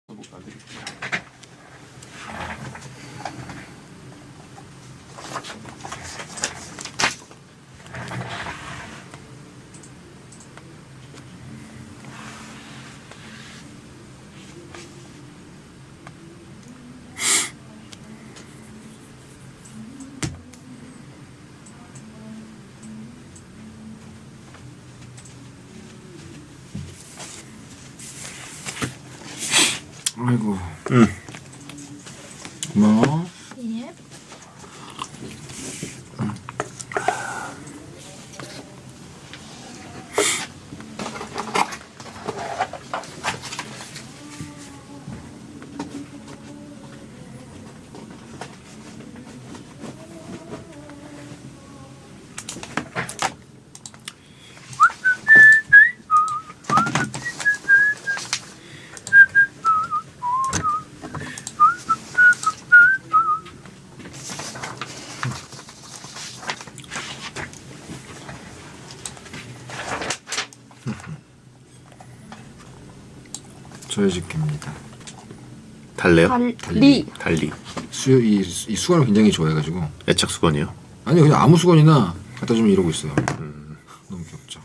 볶아드릴게요. 아이고. 고마워. 예. 저의 집게입니다. 달래요? 달리. 달리. 이 수건을 굉장히 좋아해가지고. 애착 수건이요? 아니 그냥 아무 수건이나 갖다 주면 이러고 있어요. 너무 귀엽죠.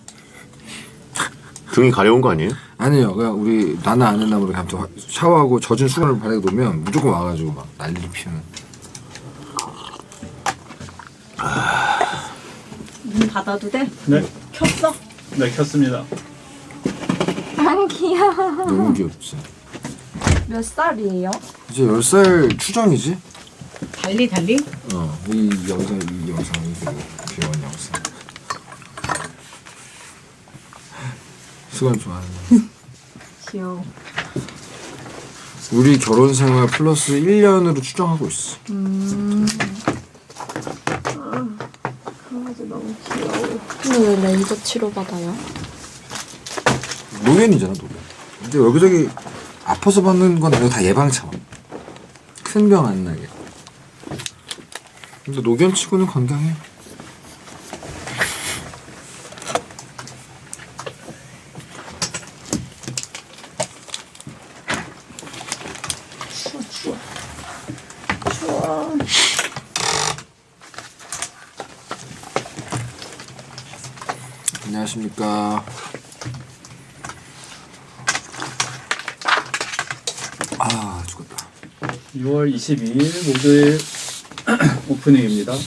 등이 가려운 거 아니에요? 아니요, 그냥 우리 나나 아는 나무로 아무튼 샤워하고 젖은 수건을 바닥에 놓으면 무조건 와가지고 막 난리를 피우는. 문 닫아도 돼? 네, 켰어? 네 켰습니다. 안 귀여워. 너무 귀엽지. 몇 살이에요? 이제 10살 추정이지? 달리. 이 영상이 되게 귀여운 영상. 수건 좋아하는. 귀여워. 우리 결혼 생활 플러스 1년으로 추정하고 있어. 강아지 너무 귀여워. 근데 왜 레이저 치료 받아요? 노견이잖아, 노견. 근데 여기저기 아파서 받는 건 아니고 다 예방차. 큰 병 안 나게. 근데 노견 치고는 건강해. 추워. 안녕하십니까. 아, 죽었다. 6월 22일 목요일 오프닝입니다. 1.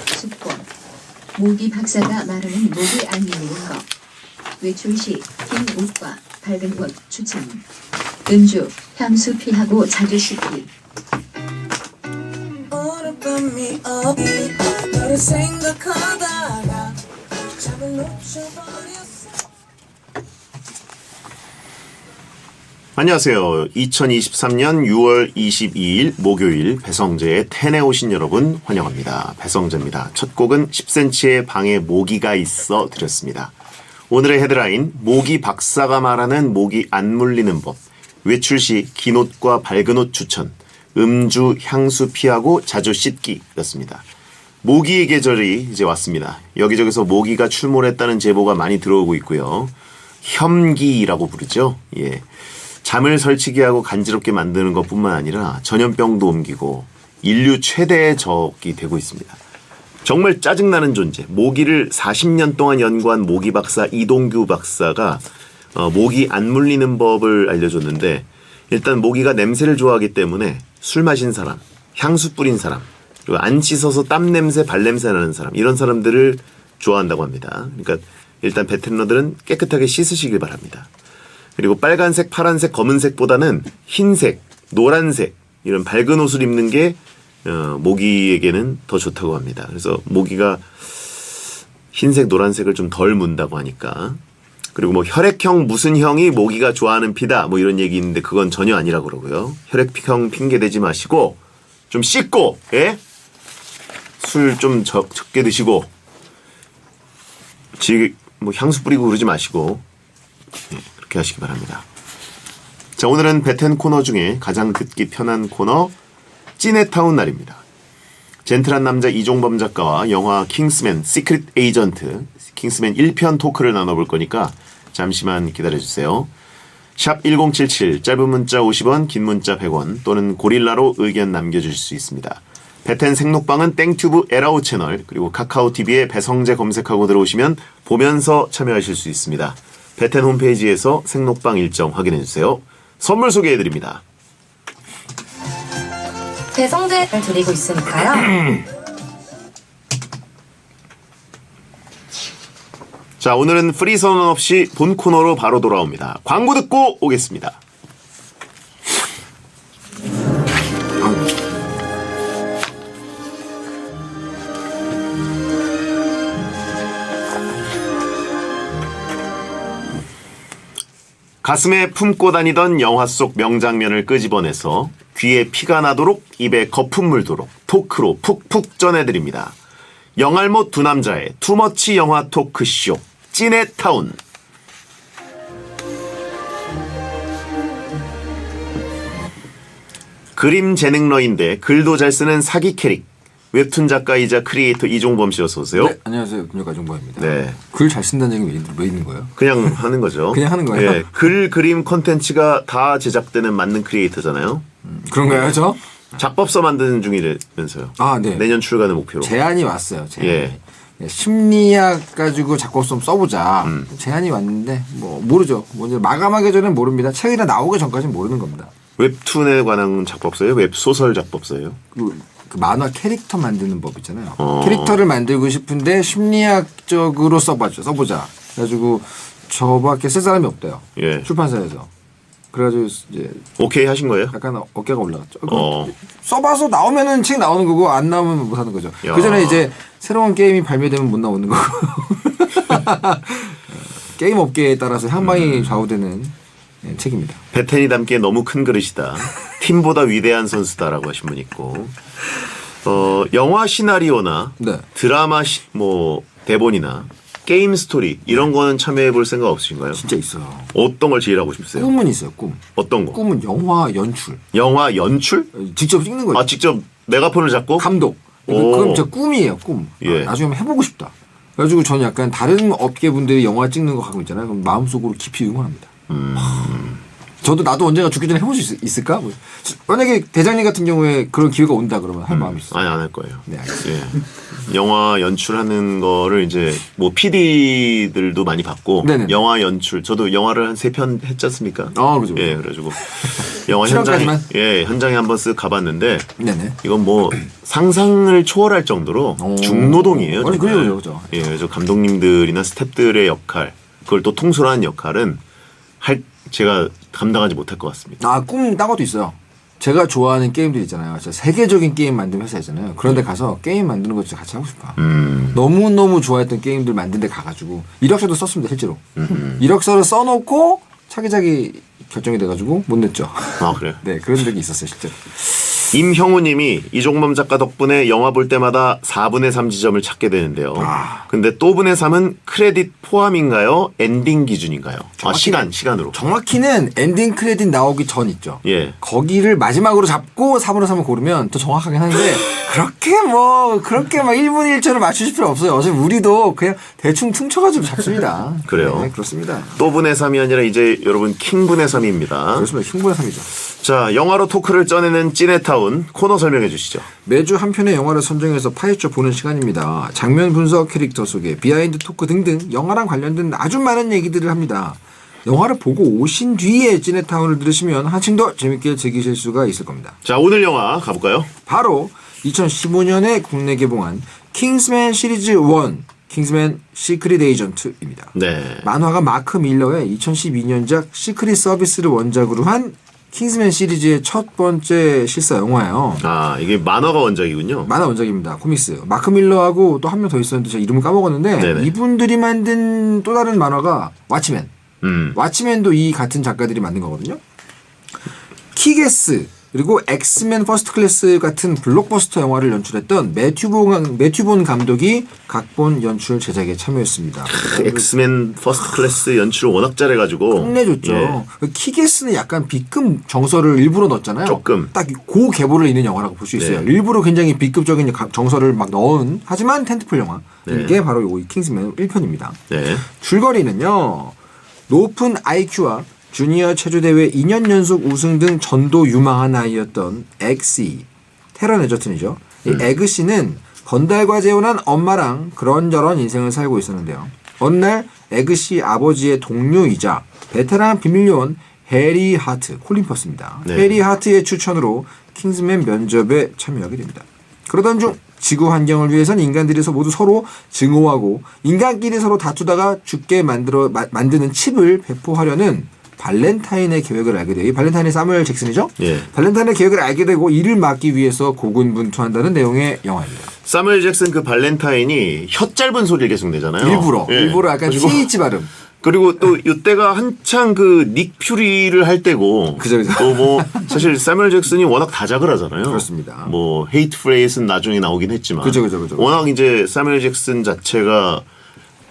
10번 모기 박사가 말하는 목이 안 밀리는 것. 외출 시 흰 옷과 밝은 옷 추천. 음주, 향수 피하고 자주 씻기. 오늘 밤이 어디 너를 생각하다가 잡을 놓쳐버렸어. 안녕하세요. 2023년 6월 22일 목요일 배성재의 텐에 오신 여러분 환영합니다. 배성재입니다. 첫 곡은 10cm의 방에 모기가 있어 드렸습니다. 오늘의 헤드라인, 모기 박사가 말하는 모기 안 물리는 법, 외출 시 긴 옷과 밝은 옷 추천, 음주, 향수 피하고 자주 씻기였습니다. 모기의 계절이 이제 왔습니다. 여기저기서 모기가 출몰했다는 제보가 많이 들어오고 있고요. 혐기라고 부르죠. 예. 잠을 설치게 하고 간지럽게 만드는 것뿐만 아니라 전염병도 옮기고 인류 최대의 적이 되고 있습니다. 정말 짜증나는 존재, 모기를 40년 동안 연구한 모기 박사 이동규 박사가 모기 안 물리는 법을 알려줬는데, 일단 모기가 냄새를 좋아하기 때문에 술 마신 사람, 향수 뿌린 사람, 그리고 안 씻어서 땀 냄새, 발 냄새 나는 사람, 이런 사람들을 좋아한다고 합니다. 그러니까 일단 베테너들은 깨끗하게 씻으시길 바랍니다. 그리고 빨간색, 파란색, 검은색보다는 흰색, 노란색 이런 밝은 옷을 입는 게 모기에게는 더 좋다고 합니다. 그래서 모기가 흰색, 노란색을 좀 덜 문다고 하니까. 그리고 뭐 혈액형 무슨 형이 모기가 좋아하는 피다 뭐 이런 얘기 있는데 그건 전혀 아니라고 그러고요. 혈액형 핑계 대지 마시고 좀 씻고, 예? 술 좀 적게 드시고 뭐 향수 뿌리고 그러지 마시고, 예, 그렇게 하시기 바랍니다. 자, 오늘은 베텐 코너 중에 가장 듣기 편한 코너 찌네타운 날입니다. 젠틀한 남자 이종범 작가와 영화 킹스맨 시크릿 에이전트 킹스맨 1편 토크를 나눠볼 거니까 잠시만 기다려주세요. 샵 1077 짧은 문자 50원 긴 문자 100원 또는 고릴라로 의견 남겨주실 수 있습니다. 베텐 생록방은 땡튜브 에라오 채널 그리고 카카오TV에 배성재 검색하고 들어오시면 보면서 참여하실 수 있습니다. 베텐 홈페이지에서 생록방 일정 확인해주세요. 선물 소개해드립니다. 배성재를 드리고 있으니까요. 자, 오늘은 프리 선언 없이 본 코너로 바로 돌아옵니다. 광고 듣고 오겠습니다. 가슴에 품고 다니던 영화 속 명장면을 끄집어내서 귀에 피가 나도록 입에 거품 물도록 토크로 푹푹 전해드립니다. 영알못 두 남자의 투머치 영화 토크쇼 찐의타운. 그림 재능러인데 글도 잘 쓰는 사기 캐릭 웹툰 작가이자 크리에이터 이종범 씨 어서 오세요. 네, 안녕하세요. 금요가 정보입니다. 네. 글 잘 쓴다는 얘기 왜 있는 거예요? 그냥 하는 거죠. 그냥 하는 거예요? 예, 글 그림 콘텐츠가 다 제작되는 맞는 크리에이터잖아요. 그런가요, 저? 작법서 만드는 중이라면서요. 아, 네. 내년 출간을 목표로. 제안이 왔어요. 제안이. 예. 심리학 가지고 작곡 좀 써보자. 제안이 왔는데 뭐 모르죠. 먼저 마감하기 전엔 모릅니다. 책이나 나오기 전까지는 모르는 겁니다. 웹툰에 관한 작법서예요? 웹소설 작법서예요? 그 만화 캐릭터 만드는 법 있잖아요. 캐릭터를 만들고 싶은데 심리학적으로 써보자. 그래가지고 저밖에 쓸 사람이 없대요. 예. 출판사에서. 그래가지고 이제 오케이 하신 거예요? 약간 어깨가 올라갔죠. 어. 써봐서 나오면은 책 나오는 거고 안 나오면 못 하는 거죠. 야. 그 전에 이제 새로운 게임이 발매되면 못 나오는 거고. 게임 업계에 따라서 향방이 좌우되는 책입니다. 베텐이 담기에 너무 큰 그릇이다. 팀보다 위대한 선수다라고 하신 분 있고, 영화 시나리오나 네. 드라마 뭐 대본이나 게임 스토리 이런 거는 참여해 볼 생각 없으신가요? 진짜 있어요. 어떤 걸 제일 하고 싶으세요? 꿈은 있어요. 꿈. 어떤 거? 꿈은 영화 연출. 영화 연출? 직접 찍는 거죠. 아 직접 메가폰을 잡고? 감독. 오. 그럼 제 꿈이에요. 꿈. 예. 나중에 한번 해보고 싶다. 그래가지고 저는 약간 다른 업계 분들이 영화 찍는 거 갖고 있잖아요. 그럼 마음속으로 깊이 응원합니다. 저도 나도 언젠가 죽기 전에 해볼 수 있을까? 뭐. 만약에 대장님 같은 경우에 그런 기회가 온다 그러면 할 마음이 있어요. 아니 안 할 거예요. 네, 알겠습니다. 예. 영화 연출하는 거를 이제 뭐 PD들도 많이 받고 네네. 영화 연출 저도 영화를 한 3편 했지 않습니까? 그죠. 예, 그래가지고 영화 현장에 실험까지만? 현장에 한번 쓱 가봤는데 네네. 이건 뭐 상상을 초월할 정도로 오. 중노동이에요. 아니, 정말. 그죠. 예, 그래서 감독님들이나 스태프들의 역할 그걸 또 통솔하는 역할은 제가 감당하지 못할 것 같습니다. 꿈 딴 것도 있어요. 제가 좋아하는 게임들 있잖아요. 진짜 세계적인 게임 만드는 회사 있잖아요. 그런 데 가서 게임 만드는 거 진짜 같이 하고 싶어요. 너무너무 좋아했던 게임들 만든 데 가가지고 이력서도 썼습니다. 실제로. 이력서를 써놓고 차기작이 결정이 돼가지고 못 냈죠. 아 그래요? 네, 그런 적이 있었어요. 실제로. 임형우님이 이종범 작가 덕분에 영화 볼 때마다 4분의 3 지점을 찾게 되는데요. 근데 또 분의 3은 크레딧 포함인가요? 엔딩 기준인가요? 시간으로. 정확히는 엔딩 크레딧 나오기 전 있죠. 예. 거기를 마지막으로 잡고 4분의 3을 고르면 더 정확하긴 한데 그렇게 막 1분 1초를 맞추실 필요 없어요. 어차피 우리도 그냥 대충 퉁쳐가지고 잡습니다. 그래요? 네, 그렇습니다. 또 분의 3이 아니라 이제 여러분 킹 분의 3입니다. 그렇습니다. 킹분의 3이죠. 자, 영화로 토크를 쪄내는 찐의타운 코너 설명해 주시죠. 매주 한 편의 영화를 선정해서 파헤쳐 보는 시간입니다. 장면 분석, 캐릭터 소개, 비하인드 토크 등등 영화랑 관련된 아주 많은 얘기들을 합니다. 영화를 보고 오신 뒤에 찐의타운을 들으시면 한층 더 재밌게 즐기실 수가 있을 겁니다. 자, 오늘 영화 가볼까요? 바로 2015년에 국내 개봉한 킹스맨 시리즈 1, 킹스맨 시크릿 에이전트입니다. 네. 만화가 마크 밀러의 2012년작 시크릿 서비스를 원작으로 한 킹스맨 시리즈의 첫 번째 실사 영화예요. 아, 이게 만화가 원작이군요. 만화 원작입니다. 코믹스. 마크 밀러하고 또 한 명 더 있었는데 제가 이름을 까먹었는데 네네. 이분들이 만든 또 다른 만화가 왓치맨. 왓치맨도 이 같은 작가들이 만든 거거든요. 키게스 그리고 엑스맨 퍼스트 클래스 같은 블록버스터 영화를 연출했던 매튜본 감독이 각본 연출 제작에 참여했습니다. 엑스맨 퍼스트 클래스 연출을 워낙 잘해가지고 끝내줬죠. 예. 키게스는 약간 B급 정서를 일부러 넣었잖아요. 조금. 딱 고계보를 있는 영화라고 볼 수 있어요. 네. 일부러 굉장히 B급적인 정서를 막 넣은 하지만 텐트폴 영화. 네. 이게 바로 이 킹스맨 1편입니다. 네. 줄거리는요. 높은 IQ와 주니어 체조대회 2년 연속 우승 등 전도 유망한 아이였던 엑시, 테런 에저튼이죠. 이 에그씨는 건달과 재혼한 엄마랑 그런저런 인생을 살고 있었는데요. 어느 날 에그씨 아버지의 동료이자 베테랑 비밀요원 해리 하트, 콜린 퍼스입니다. 네. 해리 하트의 추천으로 킹스맨 면접에 참여하게 됩니다. 그러던 중 지구 환경을 위해선 인간들이 모두 서로 증오하고 인간끼리 서로 다투다가 죽게 만드는 칩을 배포하려는 발렌타인의 계획을 알게 돼요. 이 발렌타인이 사무엘 잭슨이죠? 예. 발렌타인의 계획을 알게 되고 이를 막기 위해서 고군분투한다는 내용의 영화입니다. 사무엘 잭슨 그 발렌타인이 혀 짧은 소리를 계속 내잖아요. 일부러 약간 그리고- TH 발음. 그리고 또 이때가 한창 그 닉 퓨리를 할 때고 그죠. 또 뭐 사실 사무엘 잭슨이 워낙 다작을 하잖아요. 그렇습니다. 뭐 헤이트 프레이스는 나중에 나오긴 했지만 그죠. 워낙 이제 사무엘 잭슨 자체가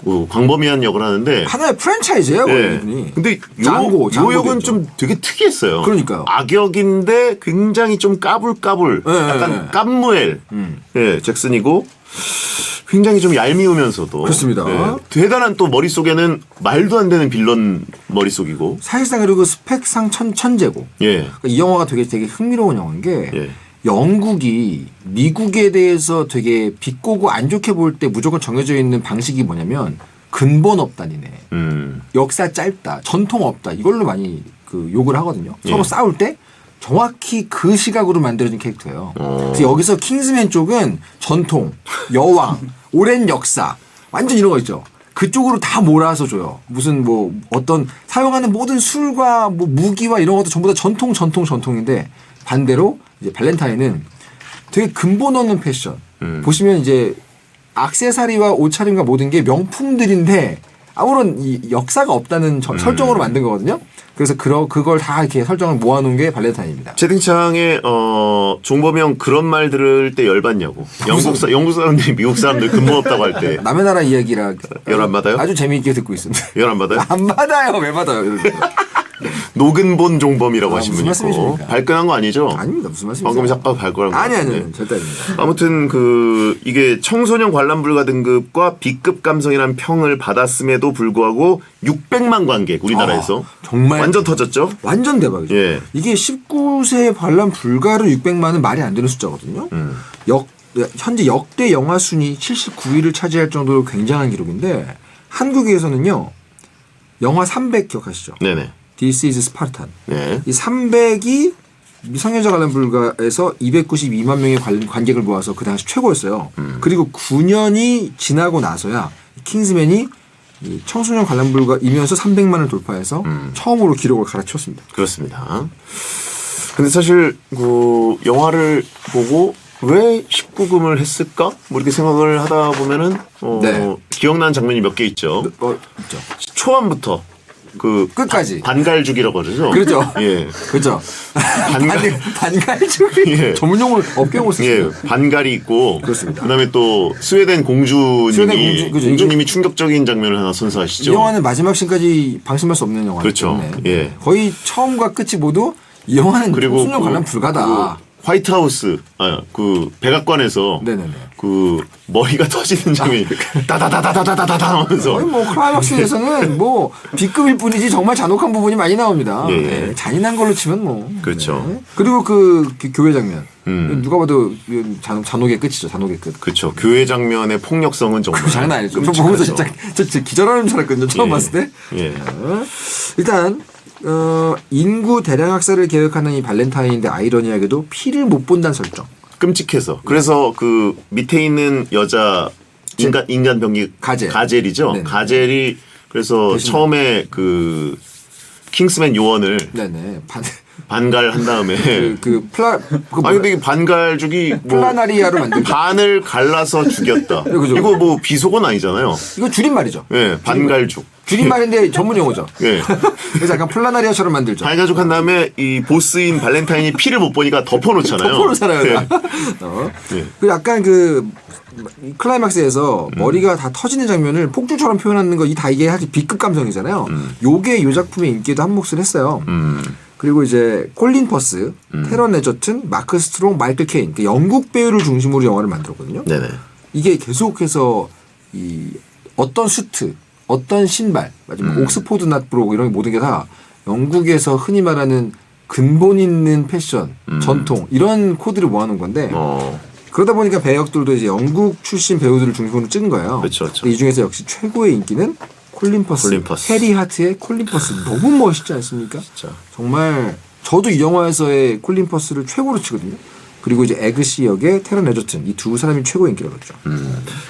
뭐 광범위한 역을 하는데 하나의 프랜차이즈예요, 예. 이분이. 근데 장고 요 역은 됐죠. 좀 되게 특이했어요. 그러니까요. 악역인데 굉장히 좀 까불까불, 예, 약간 예. 깜무엘, 예, 잭슨이고 굉장히 좀 얄미우면서도 그렇습니다. 예, 대단한 또 머릿속에는 말도 안 되는 빌런 머릿속이고 사실상 그리고 스펙상 천재고. 예, 그러니까 이 영화가 되게 흥미로운 영화인 게 예. 영국이 미국에 대해서 되게 비꼬고 안 좋게 볼 때 무조건 정해져 있는 방식이 뭐냐면 근본 없다니네. 역사 짧다. 전통 없다. 이걸로 많이 그 욕을 하거든요. 서로 예. 싸울 때 정확히 그 시각으로 만들어진 캐릭터예요. 그래서 여기서 킹스맨 쪽은 전통, 여왕, 오랜 역사 완전 이런 거 있죠. 그쪽으로 다 몰아서 줘요. 무슨 뭐 어떤 사용하는 모든 술과 뭐 무기와 이런 것도 전부 다 전통인데 반대로 이제 발렌타인은 되게 근본 없는 패션. 보시면 이제 액세서리와 옷차림과 모든 게 명품들인데 아무런 이 역사가 없다는 설정으로 만든 거거든요. 그래서 그걸 다 이렇게 설정을 모아놓은 게 발렌타인입니다. 채팅창에 종범형 그런 말 들을 때 열받냐고. 영국 사람들이 미국 사람들 근본 없다고 할 때 남의 나라 이야기라 열 안 받아요? 아주 재미있게 듣고 있습니다. 열 안 받아요? 안 받아요. 왜 받아요? 노근본 종범이라고 하신 무슨 분이 있고 말씀이십니까? 발끈한 거 아니죠? 아닙니다. 무슨 말씀이세요? 방금 잠깐 발끈한 거 아니 같은데. 절대 아닙니다. 아무튼 그 이게 청소년 관람 불가 등급과 B급 감성이라는 평을 받았음에도 불구하고 600만 관객 우리나라에서 정말 완전 터졌죠. 완전 대박이죠. 예. 이게 19세 관람 불가로 600만은 말이 안 되는 숫자거든요. 현재 역대 영화 순위 79위를 차지할 정도로 굉장한 기록인데 한국에서는요. 영화 300 기억하시죠? 네네. This is Spartan. 네. 이 300이 미성년자 관람 불가에서 292만 명의 관객을 모아서 그 당시 최고였어요. 그리고 9년이 지나고 나서야 킹스맨이 이 청소년 관람 불가이면서 300만을 돌파해서 처음으로 기록을 갈아치웠습니다. 그렇습니다. 근데 사실 그 영화를 보고 왜 19금을 했을까? 뭐 이렇게 생각을 하다 보면은 네. 기억나는 장면이 몇 개 있죠. 있죠. 초반부터 그 끝까지. 반갈죽이라고 그러죠. 그렇죠. 예. 그렇죠. 반갈죽 예. 전문용어를 업계용어로 예, 쓰시네요. 반갈이 있고 그렇습니다. 그다음에 또 스웨덴 공주님이 그죠. 공주님이 충격적인 장면을 하나 이 선사하시죠. 영화는 마지막 씬까지 방심할 수 없는 영화이기 그렇죠. 때문에 예. 거의 처음과 끝이 모두 이 영화는 그리고 청소년 관람 불가다. 그 화이트하우스 그 백악관에서 네네네. 그 머리가 터지는 장면이 따다다다다다다다 하면서 거의 뭐 클라이막스에서는 뭐 B급일 뿐이지 정말 잔혹한 부분이 많이 나옵니다. 예, 예. 네, 잔인한 걸로 치면 뭐. 그렇죠. 네. 그리고 그 교회 장면. 누가 봐도 잔혹의 끝이죠. 잔혹의 끝. 그렇죠. 교회 장면의 폭력성은 정말 장난 아니죠. 저 끔찍하죠. 보면서 진짜 기절하는 줄 알았거든요. 처음 예. 봤을 때. 예. 일단 인구 대량 학살을 계획하는 이 발렌타인인데 아이러니하게도 피를 못 본다는 설정. 끔찍해서 그래서 그 밑에 있는 여자 인간 병기 가젤이죠. 네네. 가젤이 그래서 대신- 처음에 그 킹스맨 요원을 네네. 반갈한 다음에 아니 근데 이 반갈죽이 뭐 플라나리아로 만든 반을 갈라서 죽였다. 그죠. 이거 뭐 비속어는 아니잖아요. 이거 줄임말이죠. 예, 반갈죽. 줄임말인데 전문 용어죠. 예. 그래서 약간 플라나리아처럼 만들죠. 반갈죽 한 다음에 이 보스인 발렌타인이 피를 못 보니까 덮어놓잖아요. 덮어로 살아요. 예. 그 약간 그 클라이막스에서 머리가 다 터지는 장면을 폭주처럼 표현하는 거 이게 사실 B급 감성이잖아요. 요게 요 작품의 인기에도 한 몫을 했어요. 그리고 이제 콜린 퍼스, 테런 에저튼, 마크 스트롱, 마이클 케인, 그 영국 배우를 중심으로 영화를 만들었거든요. 네네. 이게 계속해서 이 어떤 수트 어떤 신발, 마지막 옥스포드 낫브로그 이런 모든 게 다 영국에서 흔히 말하는 근본 있는 패션, 전통 이런 코드를 모아놓은 건데 그러다 보니까 배역들도 이제 영국 출신 배우들을 중심으로 찍은 거예요. 그렇죠, 그렇죠. 근데 이 중에서 역시 최고의 인기는 콜린 퍼스. 해리 하트의 콜린 퍼스 너무 멋있지 않습니까? 진짜. 정말 저도 이 영화에서의 콜린 퍼스를 최고로 치거든요. 그리고 이제 에그시 역의 테런 에저튼 이 두 사람이 최고 인기를 얻었죠.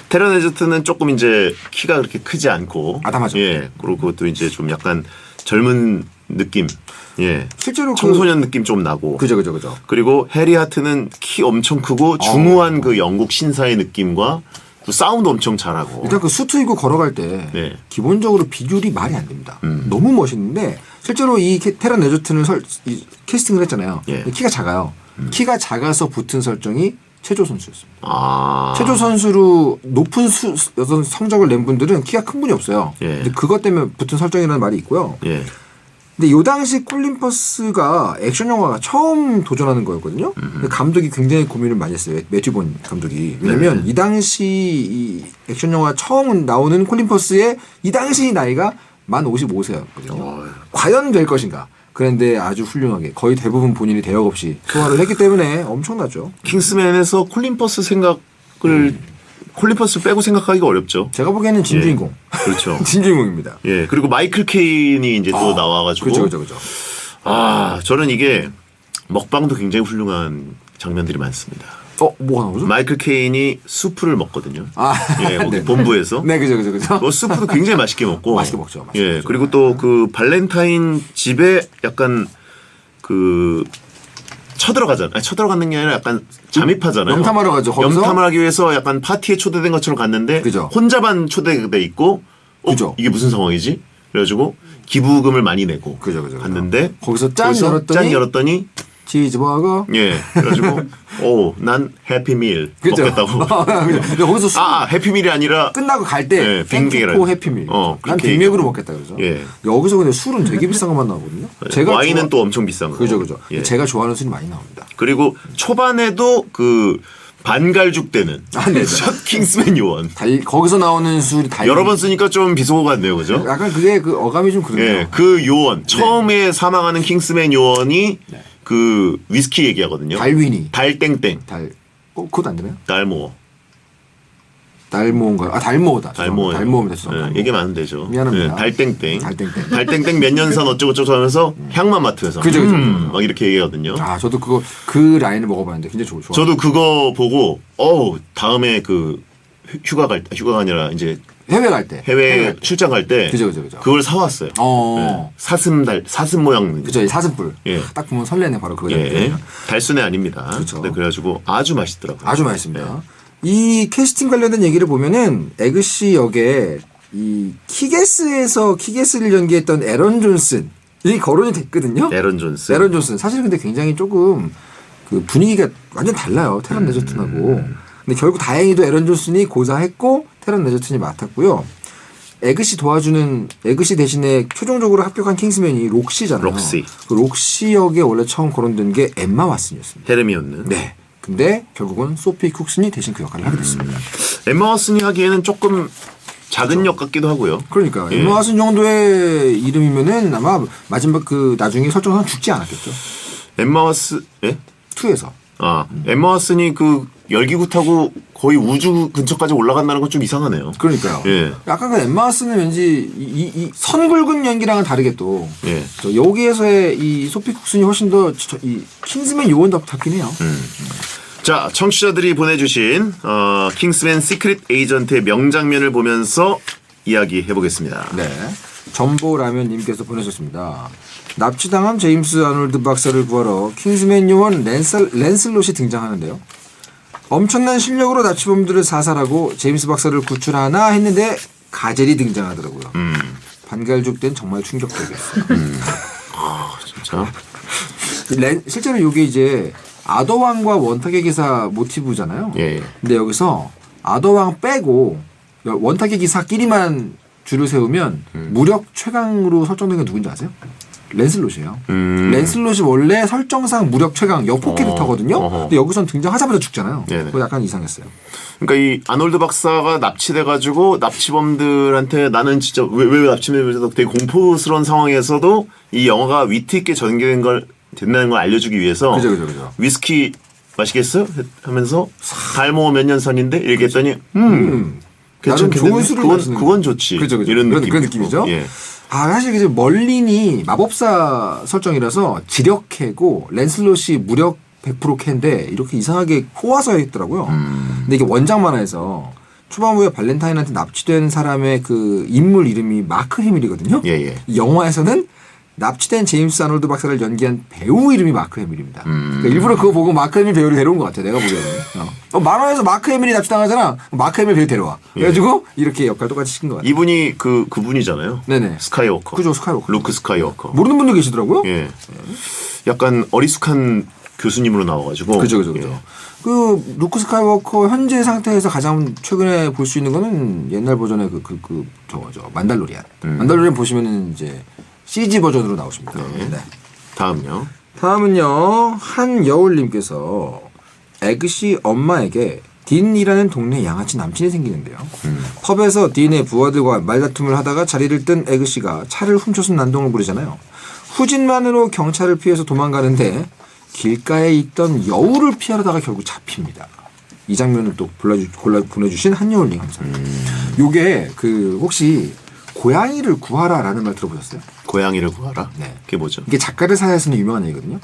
테런 에저트는 조금 이제 키가 그렇게 크지 않고 아담하죠. 예. 그리고 또 이제 좀 약간 젊은 느낌. 예. 실제로 청소년 느낌 좀 나고. 그죠. 그리고 해리 하트는 키 엄청 크고 중후한 그 영국 신사의 느낌과 또 싸움도 엄청 잘하고. 일단 그 수트 입고 걸어갈 때 네. 기본적으로 비율이 말이 안 됩니다. 너무 멋있는데 실제로 이 테런 에저튼을 캐스팅을 했잖아요. 예. 근데 키가 작아요. 키가 작아서 붙은 설정이 최조 선수였습니다. 아. 최조 선수로 높은 어떤 성적을 낸 분들은 키가 큰 분이 없어요. 예. 근데 그것 때문에 붙은 설정이라는 말이 있고요. 예. 근데 요 당시 콜린 퍼스가 액션 영화가 처음 도전하는 거였거든요. 근데 감독이 굉장히 고민을 많이 했어요. 매튜 본 감독이. 왜냐면 이 당시 이 액션 영화 처음 나오는 콜린 퍼스의 이 당시 나이가 만 55세였거든요. 과연 될 것인가? 그런데 아주 훌륭하게 거의 대부분 본인이 대역 없이 소화를 했기 때문에 엄청나죠. 킹스맨에서 콜린 퍼스 생각을 콜린 퍼스 빼고 생각하기가 어렵죠. 제가 보기에는 진주인공. 그렇죠. 진주인공입니다. 예. 그리고 마이클 케인이 이제 또 나와가지고. 그렇죠. 아, 저는 이게 먹방도 굉장히 훌륭한 장면들이 많습니다. 뭐가 나오죠? 마이클 케인이 수프를 먹거든요. 예, 거기 네. 본부에서. 네, 그죠. 그 수프도 굉장히 맛있게 먹고. 맛있게 먹죠. 예, 그리고 또 그 발렌타인 집에 약간 그 쳐들어가잖아요. 아니, 쳐들어가는 게 아니라 약간 잠입하잖아요. 염탐하러 가죠. 거기서? 염탐을 하기 위해서 약간 파티에 초대된 것처럼 갔는데 그죠. 혼자만 초대돼 있고 그죠. 이게 무슨 상황이지? 그래가지고 기부금을 많이 내고 그죠. 갔는데 거기서 짠 열었더니 치즈버거 예 그래가지고 난 해피밀 그죠. 먹겠다고 근데 거기서 해피밀이 아니라 끝나고 갈 때 예, 빅맥이라 땡큐포 해피밀. 난 그렇게 빅맥으로 먹겠다 그러죠. 예. 여기서 근데 술은 되게 비싼 것만 나오거든요. 와인은 또 엄청 비싼 거 그죠. 예. 제가 좋아하는 술이 많이 나옵니다. 그리고 초반에도 그 반갈죽 되는 네. 첫 킹스맨 요원 거기서 나오는 술이 여러 번 쓰니까 좀 비속어 같네요, 그죠? 약간 그게 그 어감이 좀 그런데요. 예, 그 요원 처음에 사망하는 킹스맨 요원이 그 위스키 얘기하거든요. 달위니. 달땡땡. 그것도 안 되나요? 달모어. 달모인가요? 달모어다. 달모입니다. 예, 얘기만 하면 되죠. 미안합니다. 예, 달땡땡. 달땡땡. 달땡땡 몇 년산 어쩌고저쩌고 하면서 향마마트에서 그죠. 막 이렇게 얘기하거든요. 저도 그 라인을 먹어봤는데 굉장히 좋아. 저도 그거 보고 다음에 그 휴가가 아니라 이제 해외 갈 때. 해외 출장 갈 때 그죠. 그걸 사왔어요. 예, 사슴 모양. 그죠. 이 사슴뿔. 예. 딱 보면 설레네 바로 그거. 예. 달순애 아닙니다. 그렇죠. 네, 그래가지고 아주 맛있더라고요. 아주 맛있습니다. 이 캐스팅 관련된 얘기를 보면은 에그시 역에 이 키게스를 연기했던 에런 존슨이 거론이 됐거든요. 에런 존슨. 사실 근데 굉장히 조금 그 분위기가 완전 달라요. 테런 에저튼하고. 근데 결국 다행히도 에런 존슨이 고사했고 테런 에저튼이 맡았고요. 에그시 대신에 최종적으로 합격한 킹스맨이 록시잖아요. 그 록시 역에 원래 처음 거론된 게 엠마 왓슨이었습니다. 헤르미온느. 네. 근데 결국은 소피 쿡슨이 대신 그 역할을 하게 됐습니다. 엠마 왓슨이 하기에는 조금 작은 역 같기도 하고요. 그러니까 예. 엠마 왓슨 정도의 이름이면은 아마 마지막 그 나중에 설정상 죽지 않았겠죠. 엠마 왓슨, 예? 2에서. 엠마 왓슨이 그 열기구 타고 거의 우주 근처까지 올라간다는 건 좀 이상하네요. 그러니까요. 예. 약간 그 엠마 왓슨은 왠지 이 선굵은 연기랑은 다르게 또 예. 여기에서의 이 소피 쿡슨이 훨씬 더 이 킹스맨 요원답긴 해요. 자, 청취자들이 보내주신 킹스맨 시크릿 에이전트의 명장면을 보면서 이야기해 보겠습니다. 네. 전보라면님께서 보내셨습니다. 납치당한 제임스 아놀드 박사를 구하러 킹스맨 요원 랜슬롯이 등장하는데요. 엄청난 실력으로 납치범들을 사살하고 제임스 박사를 구출하나 했는데 가젤이 등장하더라고요. 반갈죽된 정말 충격적이었어요. 진짜. 실제로 이게 이제 아더왕과 원탁의 기사 모티브잖아요. 예. 근데 여기서 아더왕 빼고 원탁의 기사끼리만 줄을 세우면 무력 최강으로 설정된 게 누군지 아세요? 랜슬롯이에요. 랜슬롯이 원래 설정상 무력 최강 역포 캐릭터거든요. 어허. 근데 여기선 등장하자마자 죽잖아요. 네네. 그거 약간 이상했어요. 그러니까 이 아놀드 박사가 납치돼가지고 납치범들한테 나는 진짜 왜 납치범들에서 되게 공포스러운 상황에서도 이 영화가 위트 있게 된다는 걸 알려주기 위해서 그죠. 위스키 마시겠어요? 하면서 달모 몇 년 선인데 이렇게 했더니 나름 괜찮겠는데? 좋은 술을 마시는 그건 좋지. 그죠. 이런 그런 느낌. 느낌이죠. 예. 사실 이제 멀린이 마법사 설정이라서 지력캐고 랜슬롯이 무력 100% 캐인데 이렇게 이상하게 코와서 했더라고요. 근데 이게 원작 만화에서 초반부에 발렌타인한테 납치된 사람의 그 인물 이름이 마크 해밀이거든요. 예. 이 영화에서는 납치된 제임스 아놀드 박사를 연기한 배우 이름이 마크 해밀입니다. 그러니까 일부러 그거 보고 마크 해밀 배우를 데려온 것 같아요. 내가 보기에는. 만화에서 마크 해밀이 납치당하잖아. 마크 해밀 배우 데려와. 그래가지고 이렇게 역할 똑같이 시킨 것 같아요. 이분이 그분이잖아요. 네네. 스카이워커. 그죠, 스카이워커. 루크 스카이워커. 모르는 분들 계시더라고요. 예. 약간 어리숙한 교수님으로 나와가지고. 그죠. 예. 그 루크 스카이워커 현재 상태에서 가장 최근에 볼 수 있는 거는 옛날 버전의 저거죠. 만달로리안. 만달로리안 보시면은 이제 CG 버전으로 나오십니다. 네. 다음요. 다음은요. 한여울님께서 에그씨 엄마에게 딘이라는 동네 양아치 남친이 생기는데요. 펍에서 딘의 부하들과 말다툼을 하다가 자리를 뜬 에그씨가 차를 훔쳐서 난동을 부리잖아요. 후진만으로 경찰을 피해서 도망가는데 길가에 있던 여우를 피하려다가 결국 잡힙니다. 이 장면을 또 보내주신 한여울님 감사합니다. 요게 혹시 고양이를 구하라라는 말 들어보셨어요? 고양이를 구하라. 네. 그게 뭐죠? 이게 작가들 사이에서는 유명한 얘기거든요.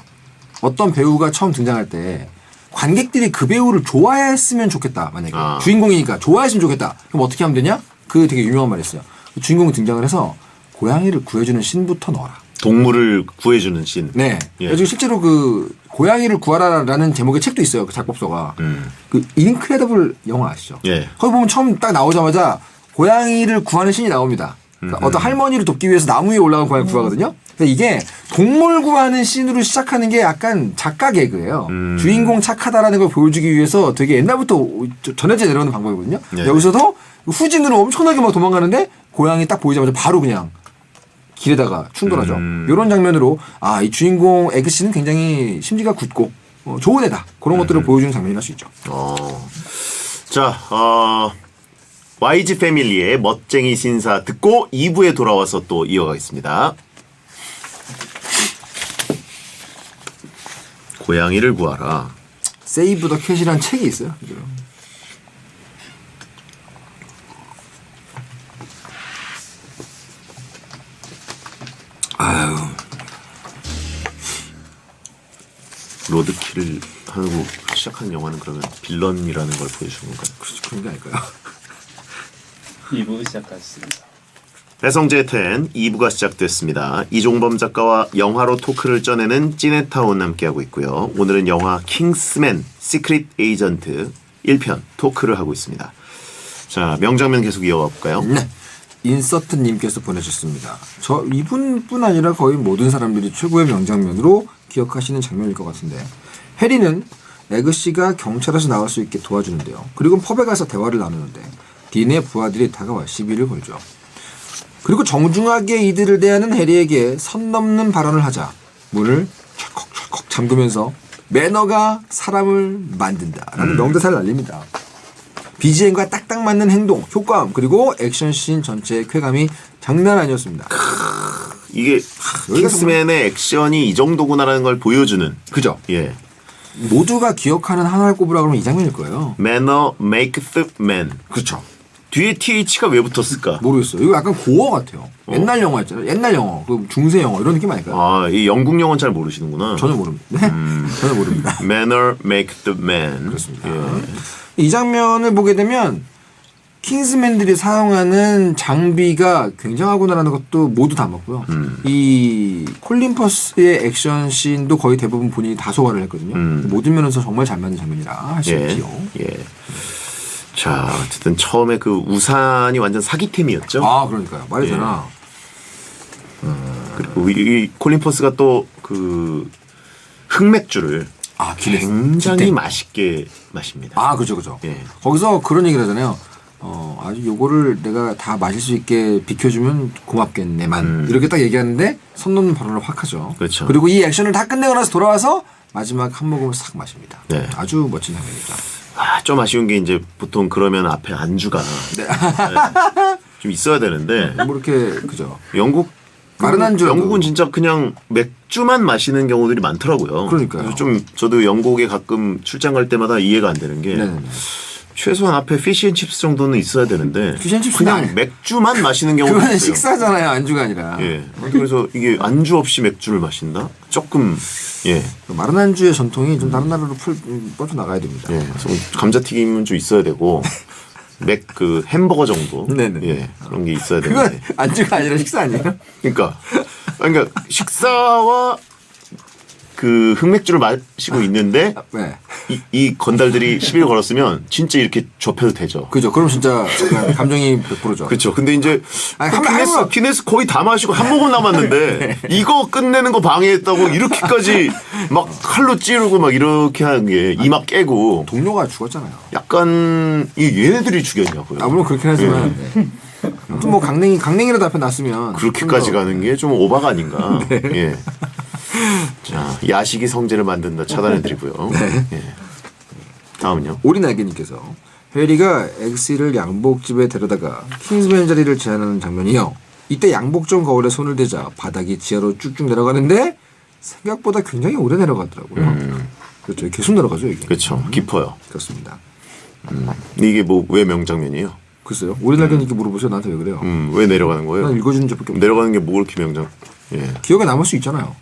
어떤 배우가 처음 등장할 때 관객들이 그 배우를 좋아했으면 좋겠다. 만약에 주인공이니까 좋아했으면 좋겠다. 그럼 어떻게 하면 되냐? 그 되게 유명한 말이 있어요. 주인공이 등장을 해서 고양이를 구해주는 신부터 넣어라. 동물을 구해주는 신. 네. 예. 그래서 실제로 그 고양이를 구하라라는 제목의 책도 있어요. 그 작법서가. 그 인크레더블 영화 아시죠? 예. 거기 보면 처음 딱 나오자마자 고양이를 구하는 신이 나옵니다. 그러니까 어떤 할머니를 돕기 위해서 나무 위에 올라간 고양이 구하거든요. 근데 이게 동물 구하는 씬으로 시작하는 게 약간 작가 개그예요. 주인공 착하다라는 걸 보여주기 위해서 되게 옛날부터 전해져 내려오는 방법이거든요. 예. 여기서도 후진으로 엄청나게 막 도망가는데 고양이 딱 보이자마자 바로 그냥 길에다가 충돌하죠. 이런 장면으로 이 주인공 에그 씨는 굉장히 심지가 굳고 좋은 애다. 그런 것들을 보여주는 장면이 날 수 있죠. 자, YG 패밀리의 멋쟁이 신사 듣고 2부에 돌아와서 또 이어가겠습니다. 고양이를 구하라. 세이브 더 캣이라는 책이 있어요. 아유. 로드킬을 하고 시작한 영화는 그러면 빌런이라는 걸 보여주는 건가요? 그런 게 아닐까요? 2부 시작하겠습니다. 배성재 10 2부가 시작됐습니다. 이종범 작가와 영화로 토크를 쪄내는 찌네타운 함께하고 있고요. 오늘은 영화 킹스맨 시크릿 에이전트 1편 토크를 하고 있습니다. 자, 명장면 계속 이어가 볼까요? 네. 인서트님께서 보내주셨습니다. 저 이분뿐 아니라 거의 모든 사람들이 최고의 명장면으로 기억하시는 장면일 것 같은데 해리는 에그씨가 경찰에서 나올 수 있게 도와주는데요. 그리고 펍에 가서 대화를 나누는데 딘의 부하들이 다가와 시비를 걸죠. 그리고 정중하게 이들을 대하는 해리에게 선 넘는 발언을 하자 문을 철컥철컥 잠그면서 매너가 사람을 만든다라는 명대사를 날립니다. BGM과 딱딱 맞는 행동, 효과음 그리고 액션씬 전체의 쾌감이 장난 아니었습니다. 이게 킹스맨의 액션이 이 정도구나라는 걸 보여주는. 그죠? 예. 모두가 기억하는 하나를 꼽으라 그러면 이 장면일 거예요. Manner maketh man. 그렇죠. 뒤에 TH가 왜 붙었을까? 모르겠어요. 이거 약간 고어 같아요. 옛날 영화 있잖아요. 옛날 영화, 그 중세 영화 이런 느낌 아닐까요? 이 영국 영어는 잘 모르시는구나. 전혀 모릅니다. 네? 전혀 모릅니다. Manner maketh man. 그렇습니다. 예. 이 장면을 보게 되면 킹스맨들이 사용하는 장비가 굉장하구나라는 것도 모두 다 먹고요. 이 콜린 퍼스의 액션 씬도 거의 대부분 본인이 다 소화를 했거든요. 모든 면에서 정말 잘 맞는 장면이라 할 수 있지요. 예. 자, 어쨌든 처음에 그 우산이 완전 사기템이었죠. 그러니까요. 말이 되나. 그리고 이 콜린 퍼스가 또 그 흑맥주를 굉장히 맛있게 마십니다. 그죠. 예. 거기서 그런 얘기를 하잖아요. 아주 요거를 내가 다 마실 수 있게 비켜주면 고맙겠네만 이렇게 딱 얘기하는데 선 넘는 발언을 확 하죠. 그렇죠. 그리고 이 액션을 다 끝내고 나서 돌아와서 마지막 한 모금을 싹 마십니다. 네. 아주 멋진 장면이죠. 좀 아쉬운 게 이제 보통 그러면 앞에 안주가 네, 좀 있어야 되는데 뭐 이렇게 그죠. 영국 마른 안주라도. 영국은 진짜 그냥 맥주만 마시는 경우들이 많더라고요. 그러니까요. 그래서 좀 저도 영국에 가끔 출장 갈 때마다 이해가 안 되는 게 네네네. 최소한 앞에 피시앤칩스 정도는 있어야 되는데 피시앤칩스는 그냥 아니- 맥주만 마시는 경우가 그거는 있어요. 식사잖아요. 안주가 아니라. 예. 그래서 이게 안주 없이 맥주를 마신다? 조금 예. 마른 안주의 전통이 좀 다른 나라로 뻗쳐 나가야 됩니다. 예. 좀 감자튀김은 좀 있어야 되고 그 햄버거 정도. 네네. 예. 그런 게 있어야 그건 되는데. 안주가 아니라 식사 아니에요? 그러니까 식사와 그 흑맥주를 마시고 있는데 네. 이 건달들이 시비를 걸었으면 진짜 이렇게 좁혀도 되죠. 그죠. 그럼 진짜 약간 감정이 100%죠. 그렇죠. 근데 이제 아니, 기네스 거의 다 마시고 한 모금 남았는데 이거 끝내는 거 방해했다고 이렇게까지 막 칼로 찌르고 막 이렇게 하는 게 이막 깨고 동료가 죽었잖아요. 약간 얘네들이 죽였냐고요. 아 물론 그렇긴 하지만 네. 아무튼 뭐 강냉이라도 앞에 놨으면 그렇게까지 좀 더- 가는 게 좀 오바가 아닌가. 예. 자, 야식이 성질을 만든다 차단해드리고요. 예. 다음은요. 오리날개님께서 해리가 엑시를 양복집에 데려다가 킹스맨 자리를 제안하는 장면이요. 이때 양복점 거울에 손을 대자 바닥이 지하로 쭉쭉 내려가는데 생각보다 굉장히 오래 내려가더라고요. 그렇죠. 계속 내려가죠 이게. 그렇죠. 깊어요. 그렇습니다. 이게 뭐 왜 명장면이에요? 글쎄요. 오리날개님께 물어보세요. 나한테 왜 그래요? 왜 내려가는 거예요? 난 읽어주는 적밖에 없어요. 내려가는 게 뭐 그렇게 명장? 예. 기억에 남을 수 있잖아요.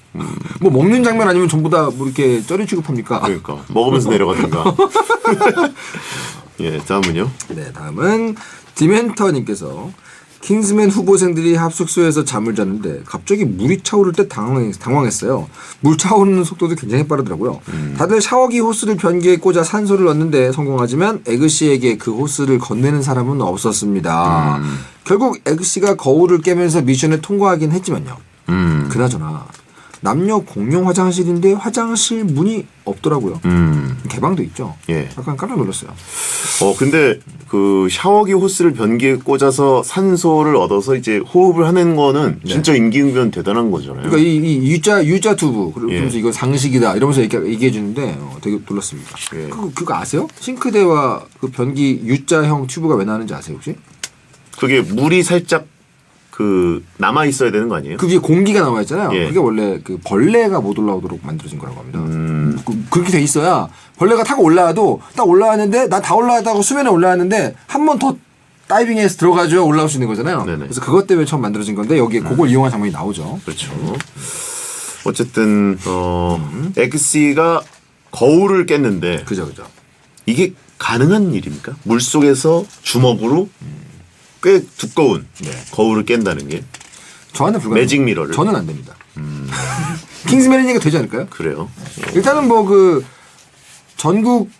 뭐 먹는 장면 아니면 전부 다 뭐 이렇게 쩌리 취급합니까? 그러니까 먹으면서 내려가든가. 예, 다음은요. 네, 다음은 디멘터님께서 킹스맨 후보생들이 합숙소에서 잠을 잤는데 갑자기 물이 차오를 때 당황했어요. 물 차오르는 속도도 굉장히 빠르더라고요. 다들 샤워기 호스를 변기에 꽂아 산소를 넣는데 성공하지만 에그씨에게 그 호스를 건네는 사람은 없었습니다. 결국 에그씨가 거울을 깨면서 미션을 통과하긴 했지만요. 그나저나 남녀 공용 화장실인데 화장실 문이 없더라고요. 개방돼 있죠. 예. 약간 깜짝 놀랐어요. 근데 그 샤워기 호스를 변기에 꽂아서 산소를 얻어서 이제 호흡을 하는 거는 진짜 임기응변 대단한 거잖아요. 그러니까 이 유자 튜브 그러면서 예. 이거 상식이다 이러면서 얘기해 주는데 되게 놀랐습니다. 예. 그거 아세요? 싱크대와 그 변기 U자형 튜브가 왜 나는지 아세요 혹시? 그게 물이 살짝 그 남아 있어야 되는 거 아니에요? 그 위에 공기가 나와 있잖아요. 예. 그게 원래 그 벌레가 못 올라오도록 만들어진 거라고 합니다. 그렇게 돼 있어야 벌레가 타고 올라와도 딱 올라왔는데 나 다 올라왔다고 수면에 올라왔는데 한 번 더 다이빙해서 들어가줘야 올라올 수 있는 거잖아요. 네네. 그래서 그것 때문에 처음 만들어진 건데 여기에 그걸 이용한 장면이 나오죠. 그렇죠. 어쨌든 엑스가 거울을 깼는데 그죠. 이게 가능한 일입니까? 물 속에서 주먹으로 꽤 두꺼운 거울을 깬다는 게 저한테 불가. 매직 미러를. 저는 안 됩니다. 킹스맨 얘기가 되지 않을까요? 그래요. 일단은 뭐 그 전국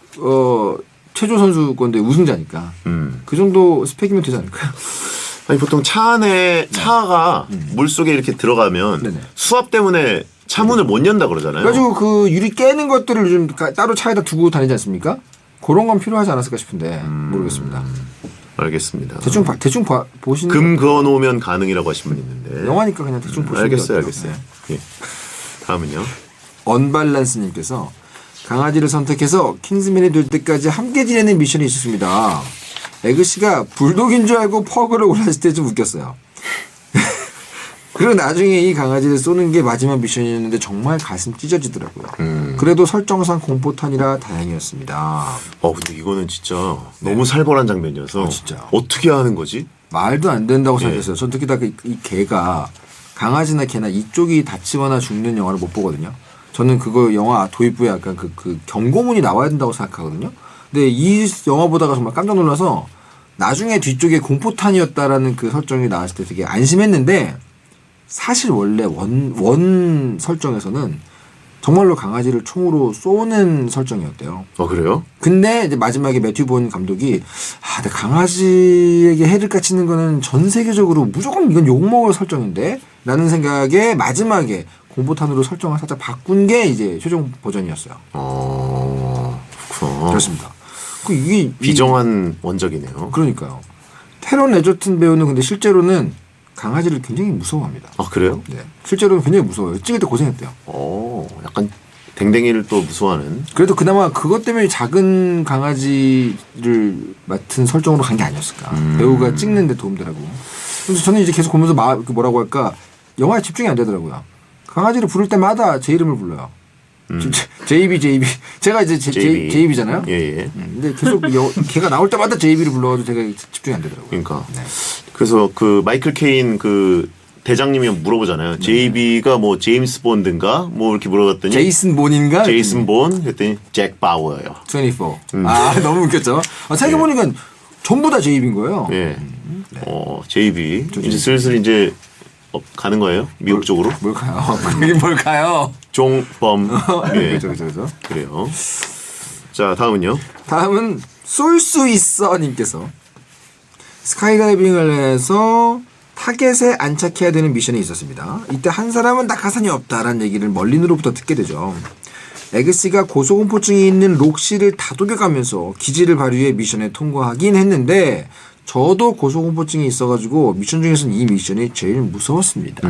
체조 선수권대 우승자니까 그 정도 스펙이면 되지 않을까요? 아니 보통 차 안에 차가 물 속에 이렇게 들어가면 네네. 수압 때문에 차 문을 못 연다 그러잖아요. 그래가지고 그 유리 깨는 것들을 요즘 따로 차에다 두고 다니지 않습니까? 그런 건 필요하지 않았을까 싶은데 모르겠습니다. 알겠습니다. 대충 보시는 금 그어 놓으면 가능이라고 하신 분 있는데. 영화니까 그냥 대충 보시는 알겠어요, 게 어때요? 알겠어요. 예. 다음은요. 언발란스님께서 강아지를 선택해서 킹스맨이 될 때까지 함께 지내는 미션이 있었습니다. 에그씨가 불독인 줄 알고 퍼그를 올랐을 때 좀 웃겼어요. 그리고 나중에 이 강아지를 쏘는 게 마지막 미션이었는데 정말 가슴 찢어지더라고요. 그래도 설정상 공포탄이라 다행이었습니다. 근데 이거는 진짜 너무 살벌한 장면이어서 진짜. 어떻게 하는 거지? 말도 안 된다고 생각했어요. 전 특히 다 이 개가 강아지나 개나 이쪽이 다치거나 죽는 영화를 못 보거든요. 저는 그거 영화 도입부에 약간 그 경고문이 나와야 된다고 생각하거든요. 근데 이 영화 보다가 정말 깜짝 놀라서 나중에 뒤쪽에 공포탄이었다라는 그 설정이 나왔을 때 되게 안심했는데 사실 원래 원 설정에서는 정말로 강아지를 총으로 쏘는 설정이었대요. 그래요? 근데 이제 마지막에 매튜 본 감독이 근데 강아지에게 해를 끼치는 거는 전 세계적으로 무조건 이건 욕먹을 설정인데 라는 생각에 마지막에 공포탄으로 설정을 살짝 바꾼 게 이제 최종 버전이었어요. 그렇구나. 그렇습니다. 이게 비정한 원작이네요. 그러니까요. 테런 에저튼 배우는 근데 실제로는 강아지를 굉장히 무서워합니다. 아 그래요? 네, 실제로는 굉장히 무서워요. 찍을 때 고생했대요. 약간 댕댕이를 또 무서워하는. 그래도 그나마 그것 때문에 작은 강아지를 맡은 설정으로 간 게 아니었을까. 배우가 찍는데 도움되라고. 그래서 저는 이제 계속 보면서 뭐라고 할까 영화에 집중이 안 되더라고요. 강아지를 부를 때마다 제 이름을 불러요. JB. 제가 이제 JB잖아요. 예. 근데 계속 걔가 나올 때마다 JB를 불러가지고 제가 집중이 안 되더라고요. 그러니까. 네. 그래서 그 마이클 케인 그 대장님이 물어보잖아요. JB가 뭐 제임스 본드인가 뭐 이렇게 물어봤더니 제이슨 본인가? 제이슨 본 그랬더니 잭 바우어예요. 24. 아 너무 웃겼죠. 생각해보니까 전부 다 JB인 거예요. 예. JB 이제 슬슬 이제 가는 거예요? 미국 쪽으로? 뭘까요? 그게 뭘까요? 종범. 예. 그죠. 그래요. 자 다음은요. 다음은 쏠 수 있어 님께서 스카이다이빙을 해서 타겟에 안착해야 되는 미션이 있었습니다. 이때 한 사람은 낙하산이 없다라는 얘기를 멀린으로부터 듣게 되죠. 에그씨가 고소공포증이 있는 록시를 다독여가면서 기지를 발휘해 미션에 통과하긴 했는데 저도 고소공포증이 있어가지고 미션 중에서는 이 미션이 제일 무서웠습니다.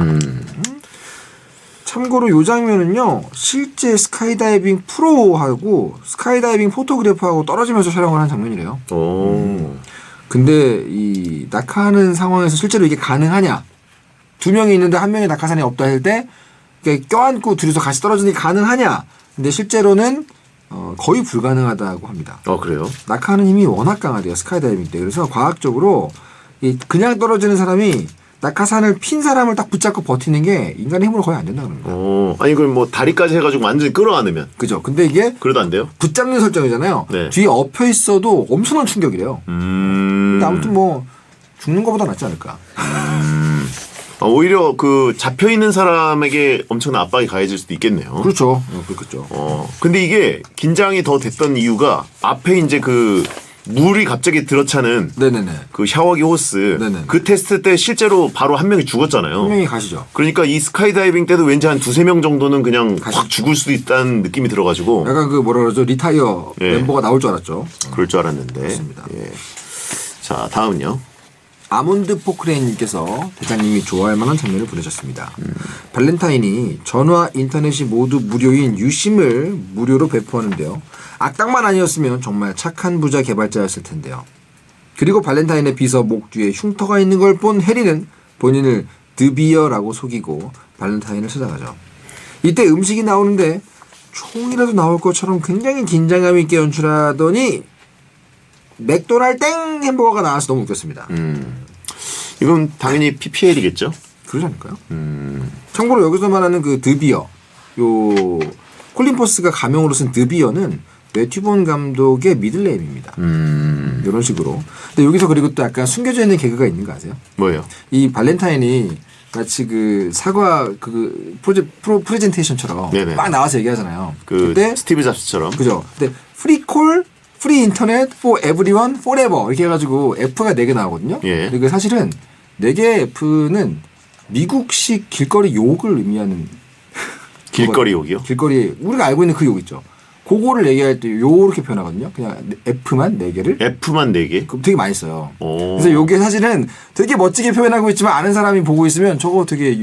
참고로 이 장면은요 실제 스카이다이빙 프로하고 스카이다이빙 포토그래퍼하고 떨어지면서 촬영을 한 장면이래요. 근데 이 낙하하는 상황에서 실제로 이게 가능하냐? 두 명이 있는데 한 명이 낙하산이 없다 할 때 껴안고 둘이서 같이 떨어지니 가능하냐? 근데 실제로는 거의 불가능하다고 합니다. 그래요? 낙하하는 힘이 워낙 강하대요 스카이다이빙 때. 그래서 과학적으로 이 그냥 떨어지는 사람이 낙하산을 핀 사람을 딱 붙잡고 버티는 게 인간의 힘으로 거의 안 된다 그럽니다. 아니 그럼 뭐 다리까지 해가지고 완전히 끌어안으면. 그죠? 근데 이게 그래도 안 돼요? 붙잡는 설정이잖아요. 네. 뒤에 엎여 있어도 엄청난 충격이래요. 근데 아무튼 뭐 죽는 것보다 낫지 않을까. 오히려 그 잡혀 있는 사람에게 엄청난 압박이 가해질 수도 있겠네요. 그렇죠. 그렇겠죠. 근데 이게 긴장이 더 됐던 이유가 앞에 이제 그 물이 갑자기 들어차는 네네네. 그 샤워기 호스 네네. 그 테스트 때 실제로 바로 한 명이 죽었잖아요. 분명히 가시죠. 그러니까 이 스카이다이빙 때도 왠지 한 두세 명 정도는 그냥 가시죠. 확 죽을 수도 있다는 느낌이 들어가지고 약간 그 뭐라 그러죠? 리타이어 예. 멤버가 나올 줄 알았죠. 그럴 줄 알았는데. 그렇습니다. 예. 자 다음은요. 아몬드 포크레인님께서 대장님이 좋아할 만한 장면을 보내셨습니다. 발렌타인이 전화 인터넷이 모두 무료인 유심을 무료로 배포하는데요. 악당만 아니었으면 정말 착한 부자 개발자였을 텐데요. 그리고 발렌타인의 비서 목 뒤에 흉터가 있는 걸 본 해리는 본인을 드비어라고 속이고 발렌타인을 찾아가죠. 이때 음식이 나오는데 총이라도 나올 것처럼 굉장히 긴장감 있게 연출하더니 맥도날드 땡 햄버거가 나와서 너무 웃겼습니다. 이건 당연히 PPL이겠죠? 그러지 않을까요? 참고로 여기서 말하는 그 드비어, 요 콜린 포스가 가명으로 쓴 드비어는 매튜본 감독의 미들네임입니다. 이런 식으로. 근데 여기서 그리고 또 약간 숨겨져 있는 개그가 있는 거 아세요? 뭐예요? 이 발렌타인이 마치 그 사과 그 프레젠테이션처럼 네네. 막 나와서 얘기하잖아요. 그 그때 스티브 잡스처럼. 그죠? 근데 프리콜, 프리 인터넷, for everyone, forever 이렇게 해가지고 F가 4개 나오거든요. 예. 근데 사실은 4개의 F는 미국식 길거리 욕을 의미하는 길거리 욕이요? 길거리 우리가 알고 있는 그 욕 있죠. 그거를 얘기할 때 요렇게 표현하거든요. 그냥 F만 4개를. F만 4개? 그럼 되게 많이 써요. 오. 그래서 요게 사실은 되게 멋지게 표현하고 있지만 아는 사람이 보고 있으면 저거 되게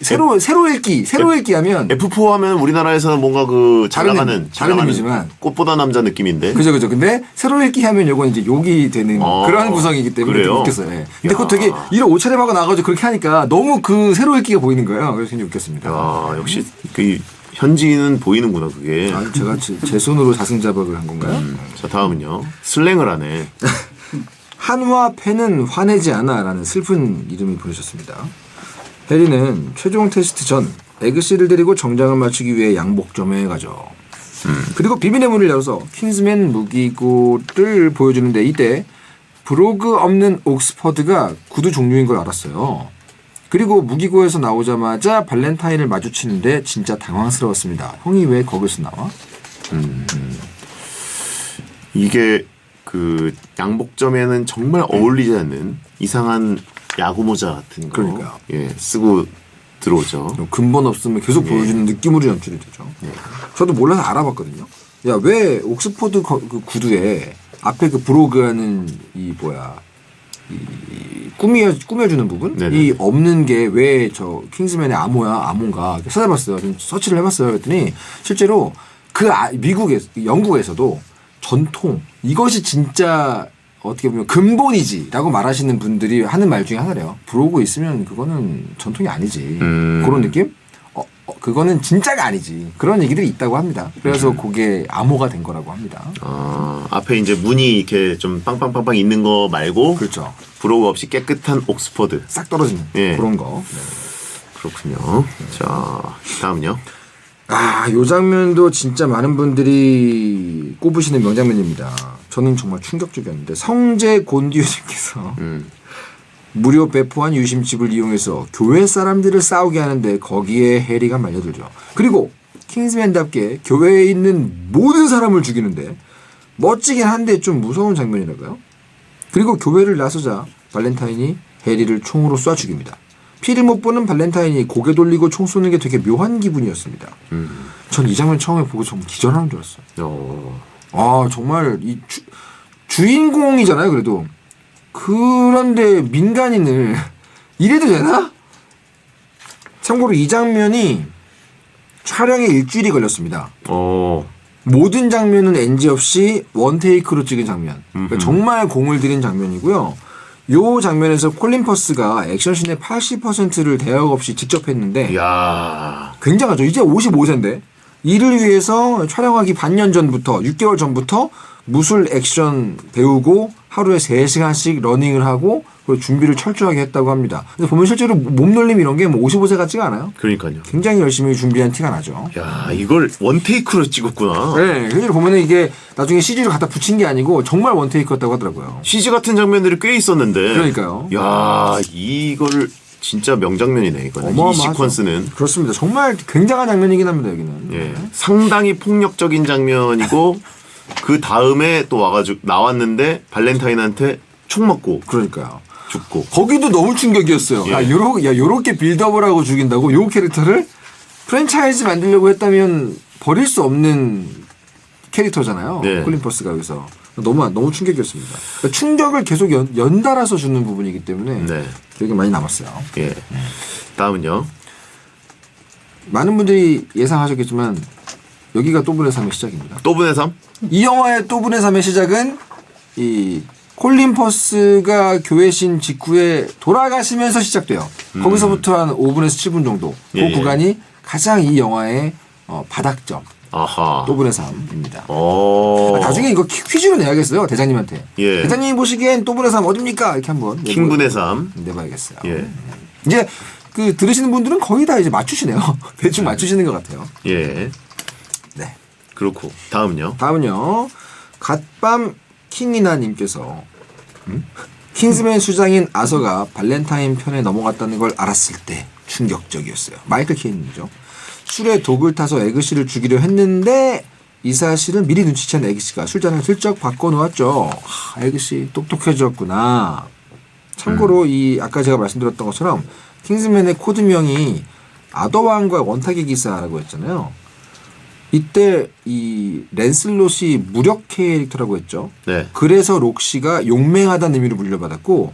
새로 읽기 하면 F4 하면 우리나라에서는 뭔가 그 잘 나가는 다른 의미지만 꽃보다 남자 느낌인데. 그죠. 근데 새로 읽기 하면 요건 이제 욕이 되는 그런 구성이기 때문에 그래요? 되게 웃겼어요. 예. 근데 야. 그거 되게 이런 옷차림하고 나가지고 그렇게 하니까 너무 그 새로 읽기가 보이는 거예요. 그래서 굉장히 웃겼습니다. 야, 역시 그 현지인은 보이는구나 그게. 아니, 제가 제 손으로 자승자박을 한 건가요? 자 다음은요. 슬랭을 하네. 한화 팬은 화내지 않아라는 슬픈 이름을 보내셨습니다. 해리는 최종 테스트 전 에그씨를 데리고 정장을 맞추기 위해 양복점에 가죠. 그리고 비밀의 문을 열어서 킹스맨 무기고를 보여주는데 이때 브로그 없는 옥스퍼드가 구두 종류인 걸 알았어요. 그리고 무기고에서 나오자마자 발렌타인을 마주치는데 진짜 당황스러웠습니다. 형이 왜 거기서 나와? 이게 그 양복점에는 정말 어울리지 않는 이상한 야구 모자 같은 거 그러니까요. 예, 쓰고 들어오죠. 근본 없으면 계속 예. 보여주는 느낌으로 연출이 되죠. 저도 몰라서 알아봤거든요. 야, 왜 옥스퍼드 그 구두에 앞에 그 브로그하는 이 뭐야 이 꾸며주는 부분 네네. 이 없는 게 왜 저 킹스맨의 암호인가 찾아봤어요. 좀 서치를 해봤어요. 그랬더니 실제로 그 미국에서 영국에서도 전통 이것이 진짜 어떻게 보면 근본이지라고 말하시는 분들이 하는 말 중에 하나래요. 브로그 있으면 그거는 전통이 아니지. 그런 느낌? 그거는 진짜가 아니지. 그런 얘기들이 있다고 합니다. 그래서 그게 암호가 된 거라고 합니다. 앞에 이제 문이 이렇게 좀 빵빵빵빵 있는 거 말고 그렇죠. 브로그 없이 깨끗한 옥스퍼드. 싹 떨어지는 예. 그런 거. 네. 그렇군요. 자, 다음요. 요 장면도 진짜 많은 분들이 꼽으시는 명장면입니다. 저는 정말 충격적이었는데 성재 곤디오님께서 무료 배포한 유심칩을 이용해서 교회 사람들을 싸우게 하는데 거기에 해리가 말려들죠. 그리고 킹스맨답게 교회에 있는 모든 사람을 죽이는데 멋지긴 한데 좀 무서운 장면이라고요. 그리고 교회를 나서자 발렌타인이 해리를 총으로 쏴 죽입니다. 피를 못 보는 발렌타인이 고개 돌리고 총 쏘는 게 되게 묘한 기분이었습니다. 전 이 장면 처음에 보고 정말 기절하는 줄 알았어요. 정말 이 주인공이잖아요. 그래도 그런데 민간인을 이래도 되나? 참고로 이 장면이 촬영에 일주일이 걸렸습니다. 모든 장면은 NG 없이 원테이크로 찍은 장면. 그러니까 정말 공을 들인 장면이고요. 요 장면에서 콜린 퍼스가 액션씬의 80%를 대역 없이 직접 했는데 이야. 굉장하죠. 이제 55세인데 이를 위해서 촬영하기 반년 전부터 6개월 전부터 무술 액션 배우고 하루에 3시간씩 러닝을 하고 그리고 준비를 철저하게 했다고 합니다. 근데 보면 실제로 몸놀림 이런 게 뭐 55세 같지가 않아요. 그러니까요. 굉장히 열심히 준비한 티가 나죠. 야, 이걸 원테이크로 찍었구나. 네, 실제로 보면은 이게 나중에 CG를 갖다 붙인 게 아니고 정말 원테이크였다고 하더라고요. CG 같은 장면들이 꽤 있었는데. 그러니까요. 야, 이거를 진짜 명장면이네, 이거는. 이 어마어마하죠. 시퀀스는. 그렇습니다. 정말 굉장한 장면이긴 합니다, 여기는. 예. 상당히 폭력적인 장면이고 그 다음에 또 와가지고 나왔는데 발렌타인한테 총 맞고 그러니까요. 죽고. 거기도 너무 충격이었어요. 예. 요렇게 빌드업을 하고 죽인다고? 요 캐릭터를 프랜차이즈 만들려고 했다면 버릴 수 없는 캐릭터잖아요. 네. 콜린 퍼스가 여기서. 너무 충격이었습니다. 그러니까 충격을 계속 연달아서 주는 부분이기 때문에 네. 기억이 많이 남았어요. 예. 다음은요. 많은 분들이 예상하셨겠지만 여기가 또분의 삶의 시작입니다. 또분의 삶? 이 영화의 또분의 삶의 시작은 이 콜린 퍼스가 교회신 직후에 돌아가시면서 시작돼요. 거기서부터 한 5분에서 7분 정도. 그 예, 예. 구간이 가장 이 영화의 바닥점. 아하. 또분의 삶입니다. 나중에 이거 퀴즈로 내야겠어요. 대장님한테. 예. 대장님이 보시기엔 또분의 삶 어딥니까? 이렇게 한번 킹분의 삶. 내봐야겠어요. 예. 이제 그 들으시는 분들은 거의 다 이제 맞추시네요. 대충 맞추시는 것 같아요. 예. 네. 그렇고. 다음은요. 다음은요. 갓밤 킹이나님께서 킹스맨 수장인 아서가 발렌타인 편에 넘어갔다는 걸 알았을 때 충격적이었어요. 마이클 케인이죠. 술에 독을 타서 에그씨를 죽이려 했는데 이 사실은 미리 눈치챈 에그씨가 술잔을 슬쩍 바꿔놓았죠. 에그씨 똑똑해졌구나. 참고로 이 아까 제가 말씀드렸던 것처럼 킹스맨의 코드명이 아더왕과 원탁의 기사라고 했잖아요. 이때 이 랜슬롯이 무력 캐릭터라고 했죠. 네. 그래서 록시가 용맹하다는 의미로 물려받았고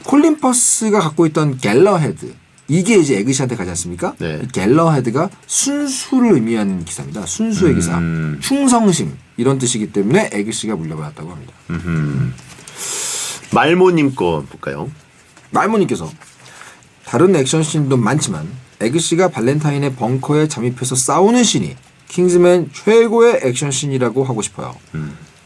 콜린 퍼스가 갖고 있던 갤러헤드 이게 이제 에그시한테 가지 않습니까? 네. 이 갤러헤드가 순수를 의미하는 기사입니다. 순수의 기사. 충성심 이런 뜻이기 때문에 에그시가 물려받았다고 합니다. 말모님 거 볼까요? 말모님께서 다른 액션씬도 많지만 에그씨가 발렌타인의 벙커에 잠입해서 싸우는 씬이 킹스맨 최고의 액션씬이라고 하고 싶어요.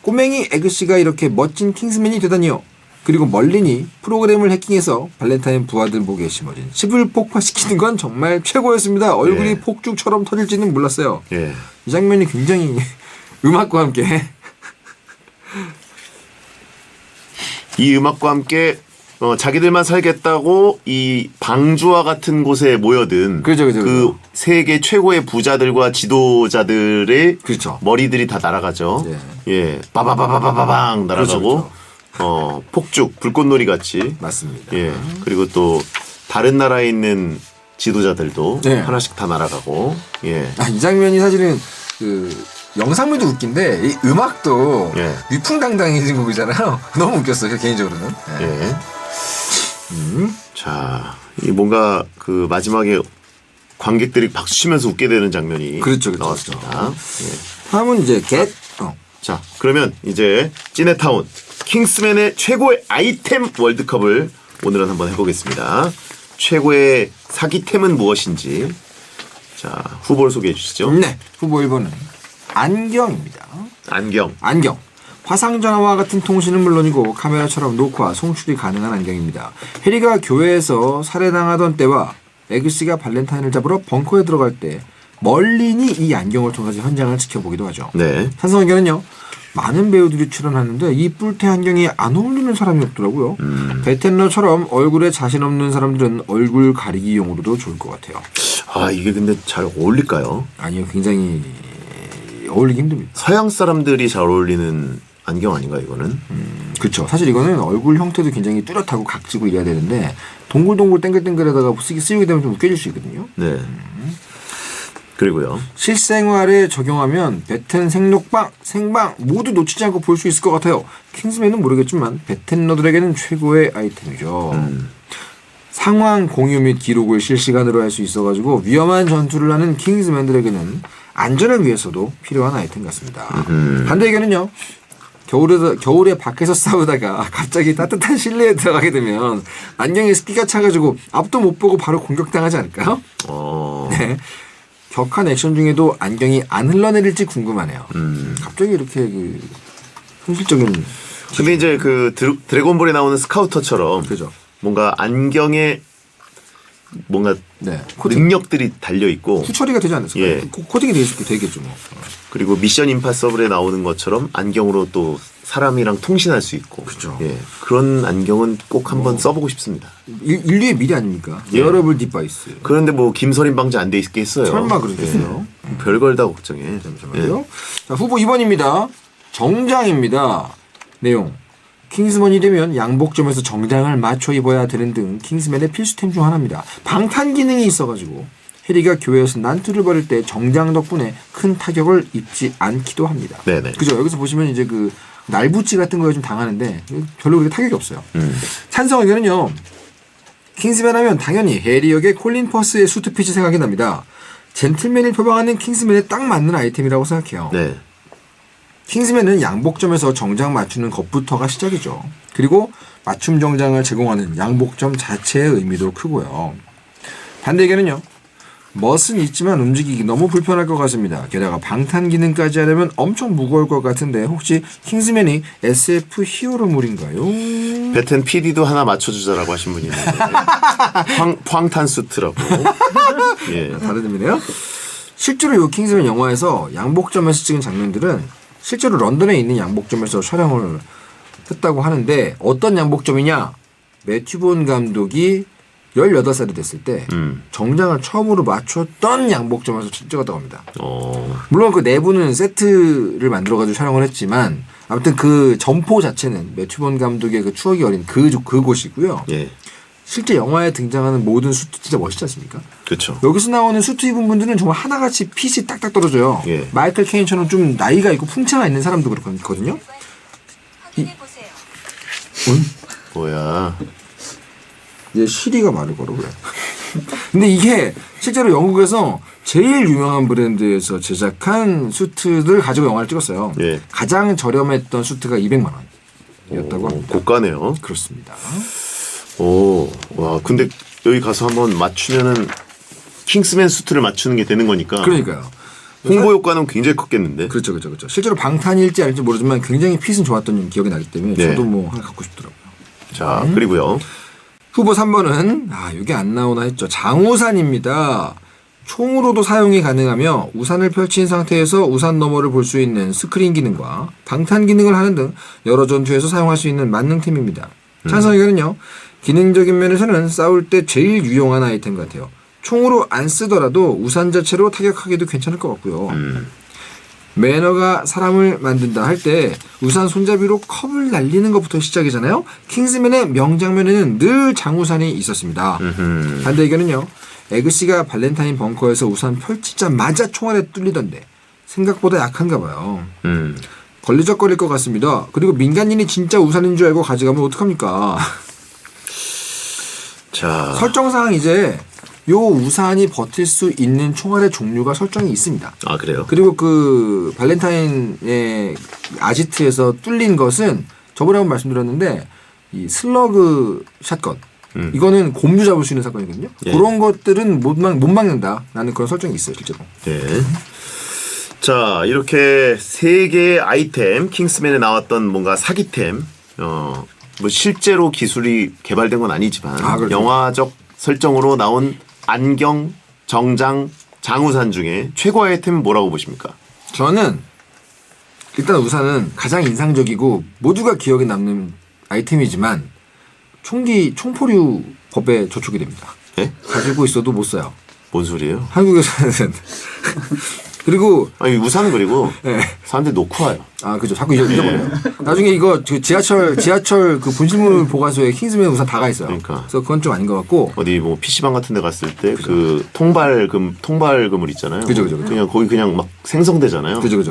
꼬맹이 에그씨가 이렇게 멋진 킹스맨이 되다니요. 그리고 멀린이 프로그램을 해킹해서 발렌타인 부하들 목에 심어진 칩을 폭파시키는 건 정말 최고였습니다. 얼굴이 예. 폭죽처럼 터질지는 몰랐어요. 예. 이 장면이 굉장히 음악과 함께 이 음악과 함께 자기들만 살겠다고 이 방주와 같은 곳에 모여든 그죠. 그 세계 최고의 부자들과 지도자들의 그렇죠. 머리들이 다 날아가죠. 네. 예, 빠바바바바방 날아가고 그렇죠. 폭죽 불꽃놀이 같이 맞습니다. 예, 그리고 또 다른 나라에 있는 지도자들도 네. 하나씩 다 날아가고 예, 이 장면이 사실은 그 영상미도 웃긴데 이 음악도 예. 위풍당당해진 곡이잖아요. 너무 웃겼어요 개인적으로는. 예. 예. 자, 이 뭔가 그 마지막에 관객들이 박수 치면서 웃게 되는 장면이 그렇죠, 그렇죠, 나왔습니다. 예. 다음은 이제 겟. 자, 그러면 이제 찌네타운 킹스맨의 최고의 아이템 월드컵을 오늘은 한번 해보겠습니다. 최고의 사기템은 무엇인지. 자, 후보를 소개해 주시죠. 네. 후보 1번은 안경입니다. 안경. 안경. 화상전화와 같은 통신은 물론이고 카메라처럼 녹화, 송출이 가능한 안경입니다. 해리가 교회에서 살해당하던 때와 에그씨가 발렌타인을 잡으러 벙커에 들어갈 때 멀린이 이 안경을 통해서 현장을 지켜보기도 하죠. 네. 찬성 의견은요. 많은 배우들이 출연하는데 이 뿔테 안경이 안 어울리는 사람이 없더라고요. 베텐러처럼 얼굴에 자신 없는 사람들은 얼굴 가리기용으로도 좋을 것 같아요. 아, 이게 근데 잘 어울릴까요? 아니요. 굉장히 어울리기 힘듭니다. 서양 사람들이 잘 어울리는 안경 아닌가 이거는? 그렇죠. 사실 이거는 얼굴 형태도 굉장히 뚜렷하고 각지고 이래야 되는데 동글동글 땡글땡글에다가 쓰게 되면 좀 웃겨질 수 있거든요. 네. 그리고요. 실생활에 적용하면 베텐 생록방, 생방 모두 놓치지 않고 볼 수 있을 것 같아요. 킹스맨은 모르겠지만 베텐러들에게는 최고의 아이템이죠. 상황 공유 및 기록을 실시간으로 할 수 있어가지고 위험한 전투를 하는 킹스맨들에게는 안전을 위해서도 필요한 아이템 같습니다. 반대 의견은요. 겨울에 밖에서 싸우다가 갑자기 따뜻한 실내에 들어가게 되면 안경에 습기가 차가지고 앞도 못 보고 바로 공격당하지 않을까요? 네. 격한 액션 중에도 안경이 안 흘러내릴지 궁금하네요. 갑자기 이렇게 그 현실적인. 근데 이제 그 드래곤볼에 나오는 스카우터처럼 그죠. 뭔가 안경에 뭔가 네. 능력들이 달려 있고 후처리가 되지 않았을까요? 예. 코딩이 되겠죠 뭐. 그리고 미션 임파서블에 나오는 것처럼 안경으로 또 사람이랑 통신할 수 있고 그죠. 예. 그런 안경은 꼭 한번 써보고 싶습니다. 인류의 미래 아닙니까? 예. 웨어러블 디바이스. 그런데 뭐 김서림 방지 안 돼 있겠어요. 설마 그러겠어요? 별걸 다 걱정해. 잠시만요. 자, 후보 2번입니다. 정장입니다. 내용. 킹스맨이 되면 양복점에서 정장을 맞춰 입어야 되는 등 킹스맨의 필수템 중 하나입니다. 방탄 기능이 있어가지고 해리가 교회에서 난투를 벌일 때 정장 덕분에 큰 타격을 입지 않기도 합니다. 네네. 그죠? 여기서 보시면 이제 그 날붙이 같은 거에 좀 당하는데 별로 그렇게 타격이 없어요. 찬성 의견은요. 킹스맨 하면 당연히 해리 역의 콜린 퍼스의 수트핏이 생각이 납니다. 젠틀맨을 표방하는 킹스맨에 딱 맞는 아이템이라고 생각해요. 네. 킹스맨은 양복점에서 정장 맞추는 것부터가 시작이죠. 그리고 맞춤 정장을 제공하는 양복점 자체의 의미도 크고요. 반대 의견은요. 멋은 있지만 움직이기 너무 불편할 것 같습니다. 게다가 방탄 기능까지 하려면 엄청 무거울 것 같은데 혹시 킹스맨이 SF 히어로물인가요? 베텐 PD도 하나 맞춰주자라고 하신 분이 있는데 황탄 수트라고. 예. 다른 의미네요. 실제로 이 킹스맨 영화에서 양복점에서 찍은 장면들은 실제로 런던에 있는 양복점에서 촬영을 했다고 하는데 어떤 양복점이냐? 매튜 본 감독이 18살이 됐을 때 정장을 처음으로 맞췄던 양복점에서 찍었다고 합니다. 물론 그 내부는 세트를 만들어가지고 촬영을 했지만 아무튼 그 점포 자체는 매튜 본 감독의 그 추억이 어린 그곳이고요. 예. 실제 영화에 등장하는 모든 수트 진짜 멋있지 않습니까? 그렇죠. 여기서 나오는 수트 입은 분들은 정말 하나같이 핏이 딱딱 떨어져요. 예. 마이클 케인처럼 좀 나이가 있고 풍채가 있는 사람도 그렇거든요. 뭐야? 이제 시리가 말을 걸어 그래. 근데 이게 실제로 영국에서 제일 유명한 브랜드에서 제작한 수트들 가지고 영화를 찍었어요. 예. 가장 저렴했던 수트가 200만 원이었다고 합니다. 고가네요. 그렇습니다. 오, 와, 근데 여기 가서 한번 맞추면은 킹스맨 수트를 맞추는 게 되는 거니까. 그러니까요. 홍보 효과는 굉장히 컸겠는데. 그렇죠. 실제로 방탄일지 아닐지 모르지만 굉장히 핏은 좋았던 기억이 나기 때문에 네. 저도 뭐 하나 갖고 싶더라고요. 자, 그리고요. 후보 3번은 이게 안 나오나 했죠. 장우산입니다. 총으로도 사용이 가능하며 우산을 펼친 상태에서 우산 너머를 볼 수 있는 스크린 기능과 방탄 기능을 하는 등 여러 전투에서 사용할 수 있는 만능템입니다. 찬성 의견은요. 기능적인 면에서는 싸울 때 제일 유용한 아이템 같아요. 총으로 안 쓰더라도 우산 자체로 타격하기도 괜찮을 것 같고요. 매너가 사람을 만든다 할 때 우산 손잡이로 컵을 날리는 것부터 시작이잖아요. 킹스맨의 명장면에는 늘 장우산이 있었습니다. 반대 의견은요. 에그씨가 발렌타인 벙커에서 우산 펼치자마자 총알에 뚫리던데 생각보다 약한가 봐요. 음. 걸리적거릴 것 같습니다. 그리고 민간인이 진짜 우산인 줄 알고 가져가면 어떡합니까? 자, 설정상 이제 요 우산이 버틸 수 있는 총알의 종류가 설정이 있습니다. 아 그래요? 그리고 그 발렌타인의 아지트에서 뚫린 것은 저번에 한번 말씀드렸는데 이 슬러그 샷건 이거는 곰주 잡을 수 있는 사건이거든요. 예. 그런 것들은 못 막는다라는 그런 설정이 있어요 실제로. 네. 자, 이렇게 세 개의 아이템, 킹스맨에 나왔던 뭔가 사기템, 뭐 실제로 기술이 개발된 건 아니지만 그렇죠. 영화적 설정으로 나온 안경, 정장, 장우산 중에 최고 아이템은 뭐라고 보십니까? 저는 일단 우산은 가장 인상적이고 모두가 기억에 남는 아이템이지만 총포류 법에 저촉이 됩니다. 예? 가지고 있어도 못 써요. 뭔 소리예요? 한국에서는 그리고 아니 우산은 그리고 네. 사람들이 놓고 와요. 그죠. 자꾸 잊어버려요. 나중에 이거 그 지하철 그 분실물 보관소에 킹스맨 우산 다가 있어요. 그러니까. 그래서 그건 좀 아닌 것 같고. 어디 뭐 PC방 같은 데 갔을 때 그 통발금을 있잖아요. 그죠. 그냥 거기 그냥 막 생성되잖아요. 그죠.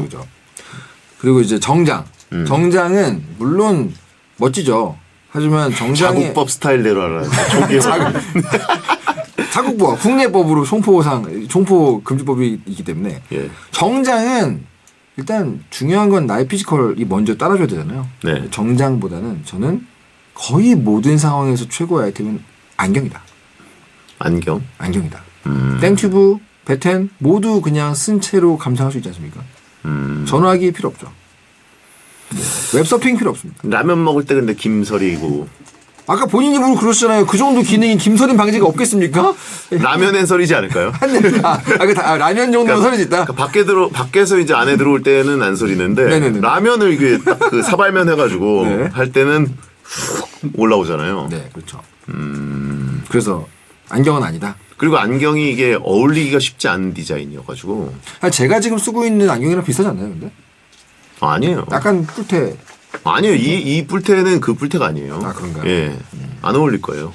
그리고 이제 정장. 정장은 물론 멋지죠. 하지만 정장에 자국법 스타일대로 하라는 자국법 국내법으로 총포 금지법이 있기 때문에 예. 정장은 일단 중요한 건 나의 피지컬이 먼저 따라줘야 되잖아요. 네. 정장보다는 저는 거의 모든 상황에서 최고의 아이템은 안경이다. 안경이다. 땡튜브, 배텐 모두 그냥 쓴 채로 감상할 수 있지 않습니까? 전화기 필요 없죠. 웹서핑 필요 없습니다. 라면 먹을 때 근데 김설이고 아까 본인 입으로 그러셨잖아요. 그 정도 기능인 김서림 방지가 없겠습니까? 라면엔 설이지 않을까요? 라면 정도는 설이 있다. 그러니까 밖에서 이제 안에 들어올 때는 안 설이는데 네네네. 라면을 이게 딱 그 사발면 해가지고 네. 할 때는 훅 올라오잖아요. 네, 그렇죠. 그래서 안경은 아니다. 그리고 안경이 이게 어울리기가 쉽지 않은 디자인이어가지고 제가 지금 쓰고 있는 안경이랑 비슷하지 않나요, 근데? 아니에요. 약간 뿔테. 아니에요. 이 뿔테는 그 뿔테가 아니에요. 아, 그런가요? 예, 안 어울릴 거예요.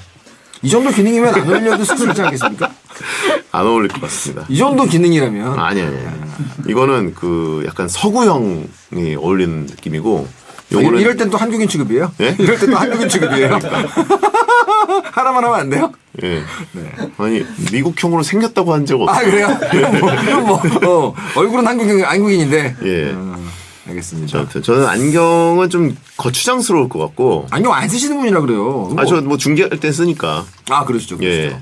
이 정도 기능이면 안 어울려도 쓸 수 있지 않겠습니까? 안 어울릴 것 같습니다. 이 정도 기능이라면. 아니. 이거는 그 약간 서구형이 어울리는 느낌이고. 요거는 이럴 땐 또 한국인 취급이에요? 예? 이럴 땐 또 한국인 취급이에요? 하나만 하면 안 돼요? 예. 네. 아니 미국형으로 생겼다고 한 적 없어요. 그래요? 그럼 뭐, 얼굴은 한국인인데. 예. 알겠습니다. 아무튼 저는 안경은 좀 거추장스러울 것 같고. 안경 안 쓰시는 분이라 그래요. 저 뭐 중계할 때 쓰니까. 그러시죠. 예.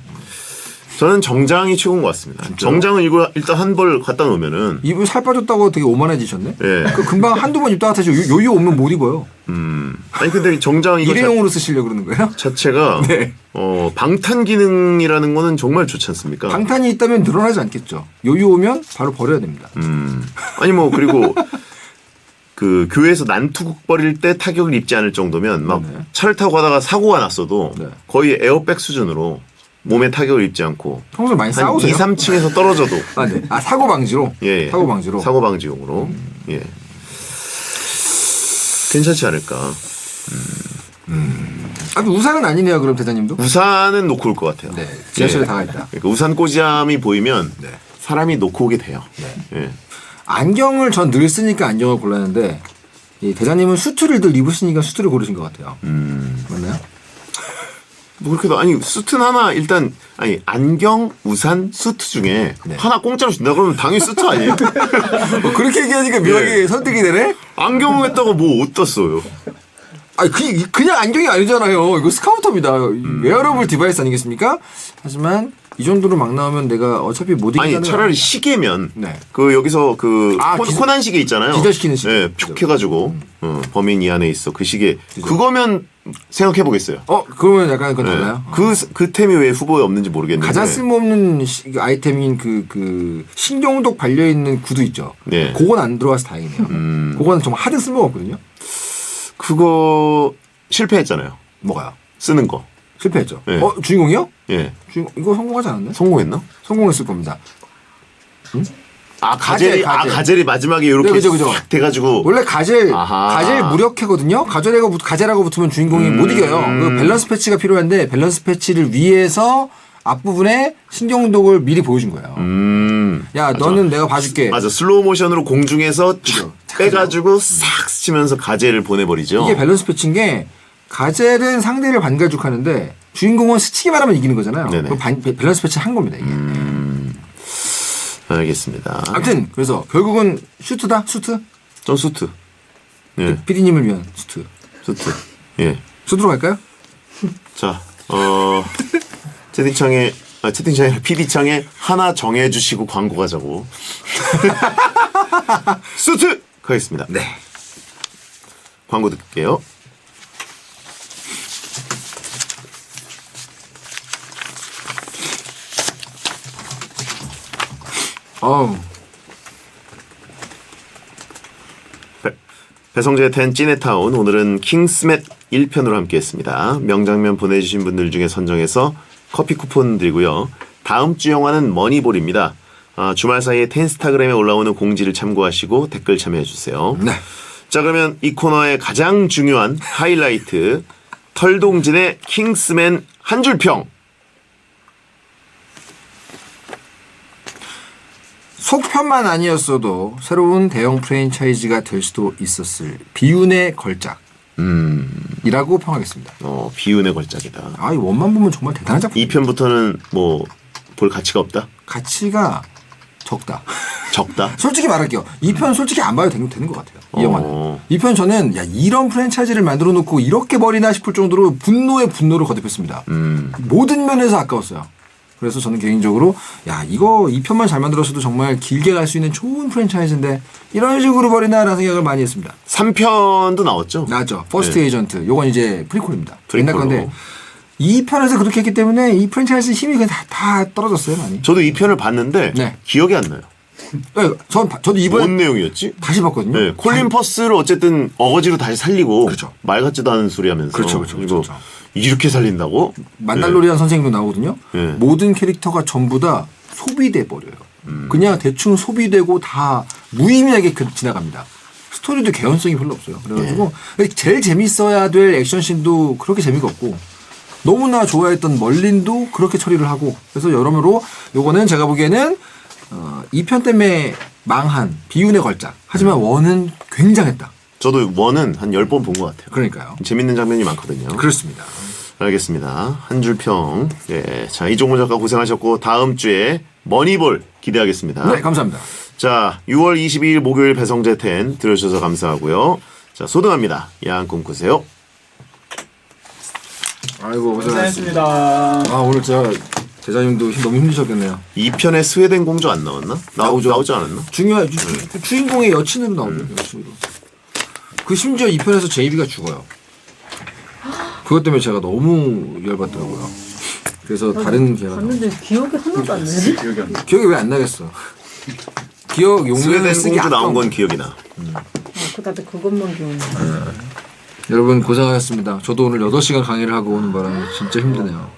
저는 정장이 최고인 것 같습니다. 정장은 이거 일단 한 벌 갖다 놓으면은. 입을 살 빠졌다고 되게 오만해지셨네? 예. 그 금방 한두 번 입다가 다시 요요 없으면 못 입어요. 아니 근데 정장 이거 일회용으로 쓰시려고 그러는 거예요? 자체가 네. 방탄 기능이라는 거는 정말 좋지 않습니까? 방탄이 있다면 늘어나지 않겠죠. 요요 오면 바로 버려야 됩니다. 아니 뭐 그리고 그 교회에서 난투극 벌일 때 타격을 입지 않을 정도면 막 네네. 차를 타고 가다가 사고가 났어도 네. 거의 에어백 수준으로 몸에 타격을 입지 않고 평소에 많이 한 싸우세요? 2, 3층에서 떨어져도 네. 사고 방지로? 예. 사고 방지로? 사고 방지용으로 예. 괜찮지 않을까. 우산은 아니네요. 그럼 대장님도? 우산은 놓고 올 것 같아요. 네. 지하철에 다 있다. 그러니까 우산 꼬지암이 보이면 네. 사람이 놓고 오게 돼요. 예. 안경을 전 늘 쓰니까 안경을 골랐는데 이 대장님은 수트를 늘 입으시니까 수트를 고르신 것 같아요. 맞나요? 뭐 그렇게도 아니 수트는 하나 일단 아니 안경, 우산, 수트 중에 네. 하나 공짜로 준다 그러면 당연히 수트 아니에요? 그렇게 얘기하니까 묘하게 예. 선택이 되네? 안경 했다고 뭐 어디다 써요? 그냥 안경이 아니잖아요. 이거 스카우터입니다. 웨어러블 디바이스 아니겠습니까? 하지만 이 정도로 막 나오면 내가 어차피 못 이기잖아요. 아니 차라리 시계면 네. 그 여기서 그 기절- 코난 시계 있잖아요. 기절시키는 시계. 예, 푹 해가지고 범인 이 안에 있어 그 시계. 그거면 생각해 보겠어요. 그러면 약간 그건 달라요? 그 템이 왜 후보에 없는지 모르겠는데. 가장 쓸모없는 아이템인 그 신경독 발려있는 구두 있죠. 네. 그건 안 들어와서 다행이네요. 그거는 정말 하등 쓸모가 없거든요. 그거 실패했잖아요. 뭐가요? 쓰는 거. 실패했죠. 네. 주인공이요? 예. 이거 성공하지 않았네? 성공했나? 성공했을 겁니다. 가젤이 가젤. 가젤이 마지막에 이렇게 네, 그죠. 싹 돼가지고 원래 가젤 아하. 무력해거든요. 가젤하고 붙으면 주인공이 못 이겨요. 그 밸런스 패치가 필요한데 밸런스 패치를 위해서 앞부분에 신경독을 미리 보여준 거예요. 야, 맞아. 너는 내가 봐줄게. 맞아. 슬로우 모션으로 공중에서 촥 빼가지고 싹 스치면서 가젤을 보내버리죠. 이게 밸런스 패치인 게 가젤은 상대를 반가죽하는데 주인공은 스치기만 하면 이기는 거잖아요. 네네. 그럼 밸런스 패치 한 겁니다, 이게. 알겠습니다. 아무튼 그래서 결국은 슈트다? 슈트? 전 수트. 예, PD님을 위한 슈트. 수트. 예. 슈트로 갈까요? 자, 채팅창에 PD창에 하나 정해주시고 광고 가자고. 수트! 가겠습니다. 네. 광고 듣게요. 어우. 배성재의 텐 찌네타운 오늘은 킹스맷 1편으로 함께했습니다. 명장면 보내주신 분들 중에 선정해서 커피 쿠폰 드리고요. 다음 주 영화는 머니볼입니다. 주말 사이에 텐스타그램에 올라오는 공지를 참고하시고 댓글 참여해주세요. 네. 자, 그러면 이 코너의 가장 중요한 하이라이트 털동진의 킹스맨 한 줄평. 속편만 아니었어도 새로운 대형 프랜차이즈가 될 수도 있었을 비운의 걸작. 이라고 평하겠습니다. 비운의 걸작이다. 아, 이 원만 보면 정말 대단한 작품. 2편부터는 뭐 볼 가치가 없다? 가치가 적다. 적다? 솔직히 말할게요. 2편 솔직히 안 봐도 되는 것 같아요. 이 영화는. 어. 2편 저는 야 이런 프랜차이즈를 만들어 놓고 이렇게 버리나 싶을 정도로 분노에 분노를 거듭했습니다. 모든 면에서 아까웠어요. 그래서 저는 개인적으로 야 이거 2편만 잘 만들었어도 정말 길게 갈 수 있는 좋은 프랜차이즈인데 이런 식으로 버리나라는 생각을 많이 했습니다. 3편도 나왔죠? 나왔죠. 퍼스트 네. 에이전트. 요건 이제 프리퀄입니다. 프리퀄로. 옛날 건데 2편에서 그렇게 했기 때문에 이 프랜차이즈 힘이 그냥 다 떨어졌어요 많이. 저도 2편을 봤는데 네. 기억이 안 나요. 네, 저도 이번에 뭔 내용이었지? 다시 봤거든요. 네, 콜린 퍼스를 어쨌든 어거지로 다시 살리고 그렇죠. 말 같지도 않은 소리 하면서 그렇죠. 이거 이렇게 살린다고? 만달로리안 선생님도 나오거든요. 네. 모든 캐릭터가 전부 다 소비돼 버려요. 그냥 대충 소비되고 다 무의미하게 지나갑니다. 스토리도 개연성이 별로 없어요. 그래가지고 제일 재밌어야 될 액션씬도 그렇게 재미가 없고 너무나 좋아했던 멀린도 그렇게 처리를 하고 그래서 여러모로 요거는 제가 보기에는 2편 때문에 망한 비운의 걸작. 하지만 원은 굉장했다. 저도 원은 한 10번 본 것 같아요. 그러니까요. 재밌는 장면이 많거든요. 그렇습니다. 알겠습니다. 한 줄 평. 예, 자, 이종호 작가 고생하셨고 다음 주에 머니볼 기대하겠습니다. 네, 감사합니다. 자, 6월 22일 목요일 배성재 10 들어주셔서 감사하고요. 자, 소등합니다. 야한 꿈 꾸세요. 아이고 고생하셨습니다. 고생했습니다. 아 오늘 진짜 대장님도 너무 힘드셨겠네요. 2편에 스웨덴 공주 안 나왔나? 나오죠. 나오지 않았나? 중요한 주인공의 여친으로 나오죠. 여친으로. 그 심지어 2편에서 제이비가 죽어요. 그것 때문에 제가 너무 열받더라고요. 그래서 다른 기회가 봤는데 기억이 하나도 안 나네. 기억이 안 나. 기억이 왜 안 나겠어? 기억 용량을 스웨덴 쓰기 공주 나온 아까운 건 기억이 나. 나도 그것만 기억나. 여러분 고생하셨습니다. 저도 오늘 8시간 강의를 하고 오는 바람에 진짜 힘드네요.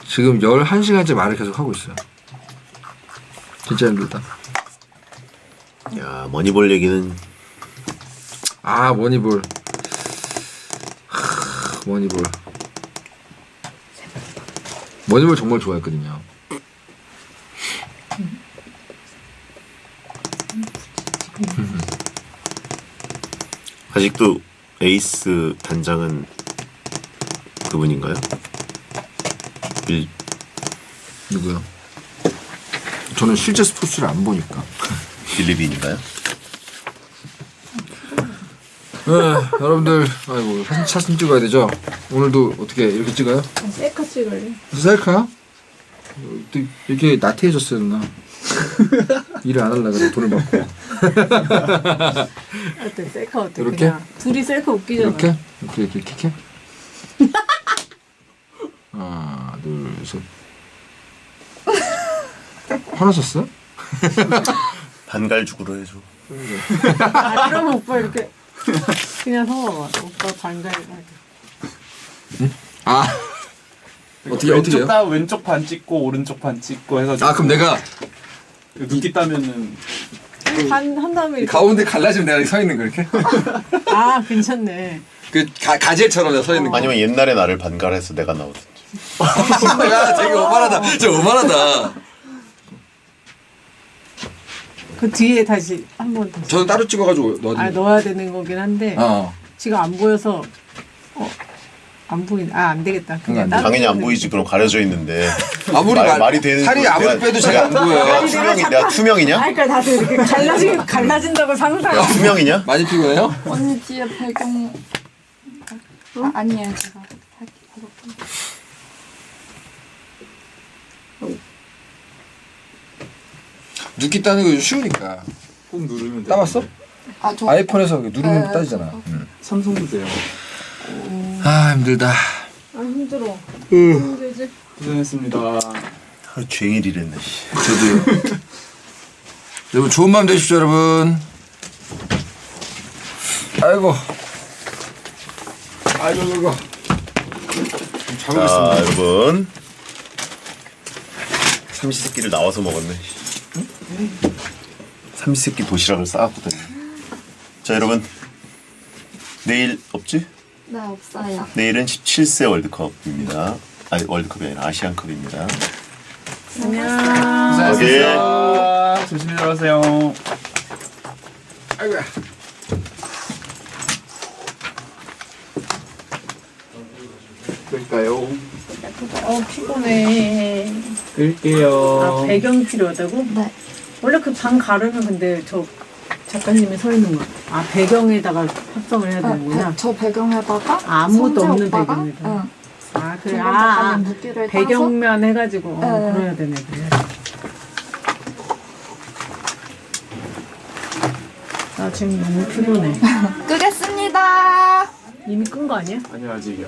지금 11시간째 말을 계속 하고 있어요. 진짜 힘들다. 야, 머니볼 얘기는 아 머니볼. 머니볼. 머니볼 정말 좋아했거든요. 아직도 에이스 단장은 그분인가요? 누구요? 저는 실제 스포츠를 안 보니까. 빌리빈인가요? 네, 여러분들, 아이고 사진 찍어야 되죠. 오늘도 어떻게 이렇게 찍어요? 셀카 찍을래? 셀카? 또 이렇게 나태해졌어요 누나. 일을 안 하려고 그래 돈을 받고. 어때 셀카 어때? 이렇게? 그냥 둘이 셀카 웃기잖아. 이렇게 킥해. 하나 둘 셋. 화나셨어요? 반갈죽으로 해줘. 아 그러면 오빠 이렇게 그냥 서봐봐. 오빠 반갈. 아 어떻게 해요? 왼쪽 반 찍고 오른쪽 반 찍고 해가지고. 아 그럼 내가 눈기 따면은 반한 다음에 이렇게. 가운데 갈라지면 내가 서 있는 거 이렇게? 아 괜찮네. 그 가젤처럼 내가 서 있는 거. 아니면 옛날에 나를 반갈해서 내가 나오든지. 야, 되게 오만하다. 진짜 오만하다. 그 뒤에 다시 한 번 더. 저는 따로 찍어가지고 넣어야 되는 거긴 한데 지금 안 보여서 안 보이네. 안 되겠다. 그냥 따로 당연히 안 찍는 보이지. 그럼 가려져 있는데. 아무리 말이 되는 살이 소리. 아무리 빼도 잘 안 보여요. 내가 투명이냐? 그러니까 다들 이렇게 갈라진다고 상상. 투명이냐? 많이 피곤해요? 언니 뒤에 배경 아니에요 제가 눕기 따는 거 쉬우니까. 꾹 누르면 돼. 따봤어? 아저 아이폰에서 누르면 따지잖아. 삼성도 돼요. 아 힘들다. 아 힘들어. 힘들지? 고생했습니다. 쟁일이랬네. 저도요. 여러분 좋은 밤 되십시오 여러분. 아이고. 아이고. 자, 여러분. 삼시세끼를 나와서 먹었네. 삼시세끼 도시락을 싸왔거든. 자, 여러분. 내일 없지? 네 없어요. 내일은 17세 월드컵입니다. 아니, 월드컵이 아니라 아시안컵입니다. 고생했습니다. 조심히 들어가세요. 아이고야. 끌까요? 피곤해. 끌게요. 배경이 필요하다고? 네. 원래 그 방 가르면 근데 저 작가님이 서 있는 거. 배경에다가 합성을 해야 되는구나. 저 배경에다가 아무도 성재 없는 오빠가, 배경에다가. 응. 그래. 중간 작가님 붓기를 배경면 해가지고 네. 그래야 되네. 그래. 나 지금 너무 피곤해. 따서 끄겠습니다. 이미 끈 거 아니야? 아니요 아직이요.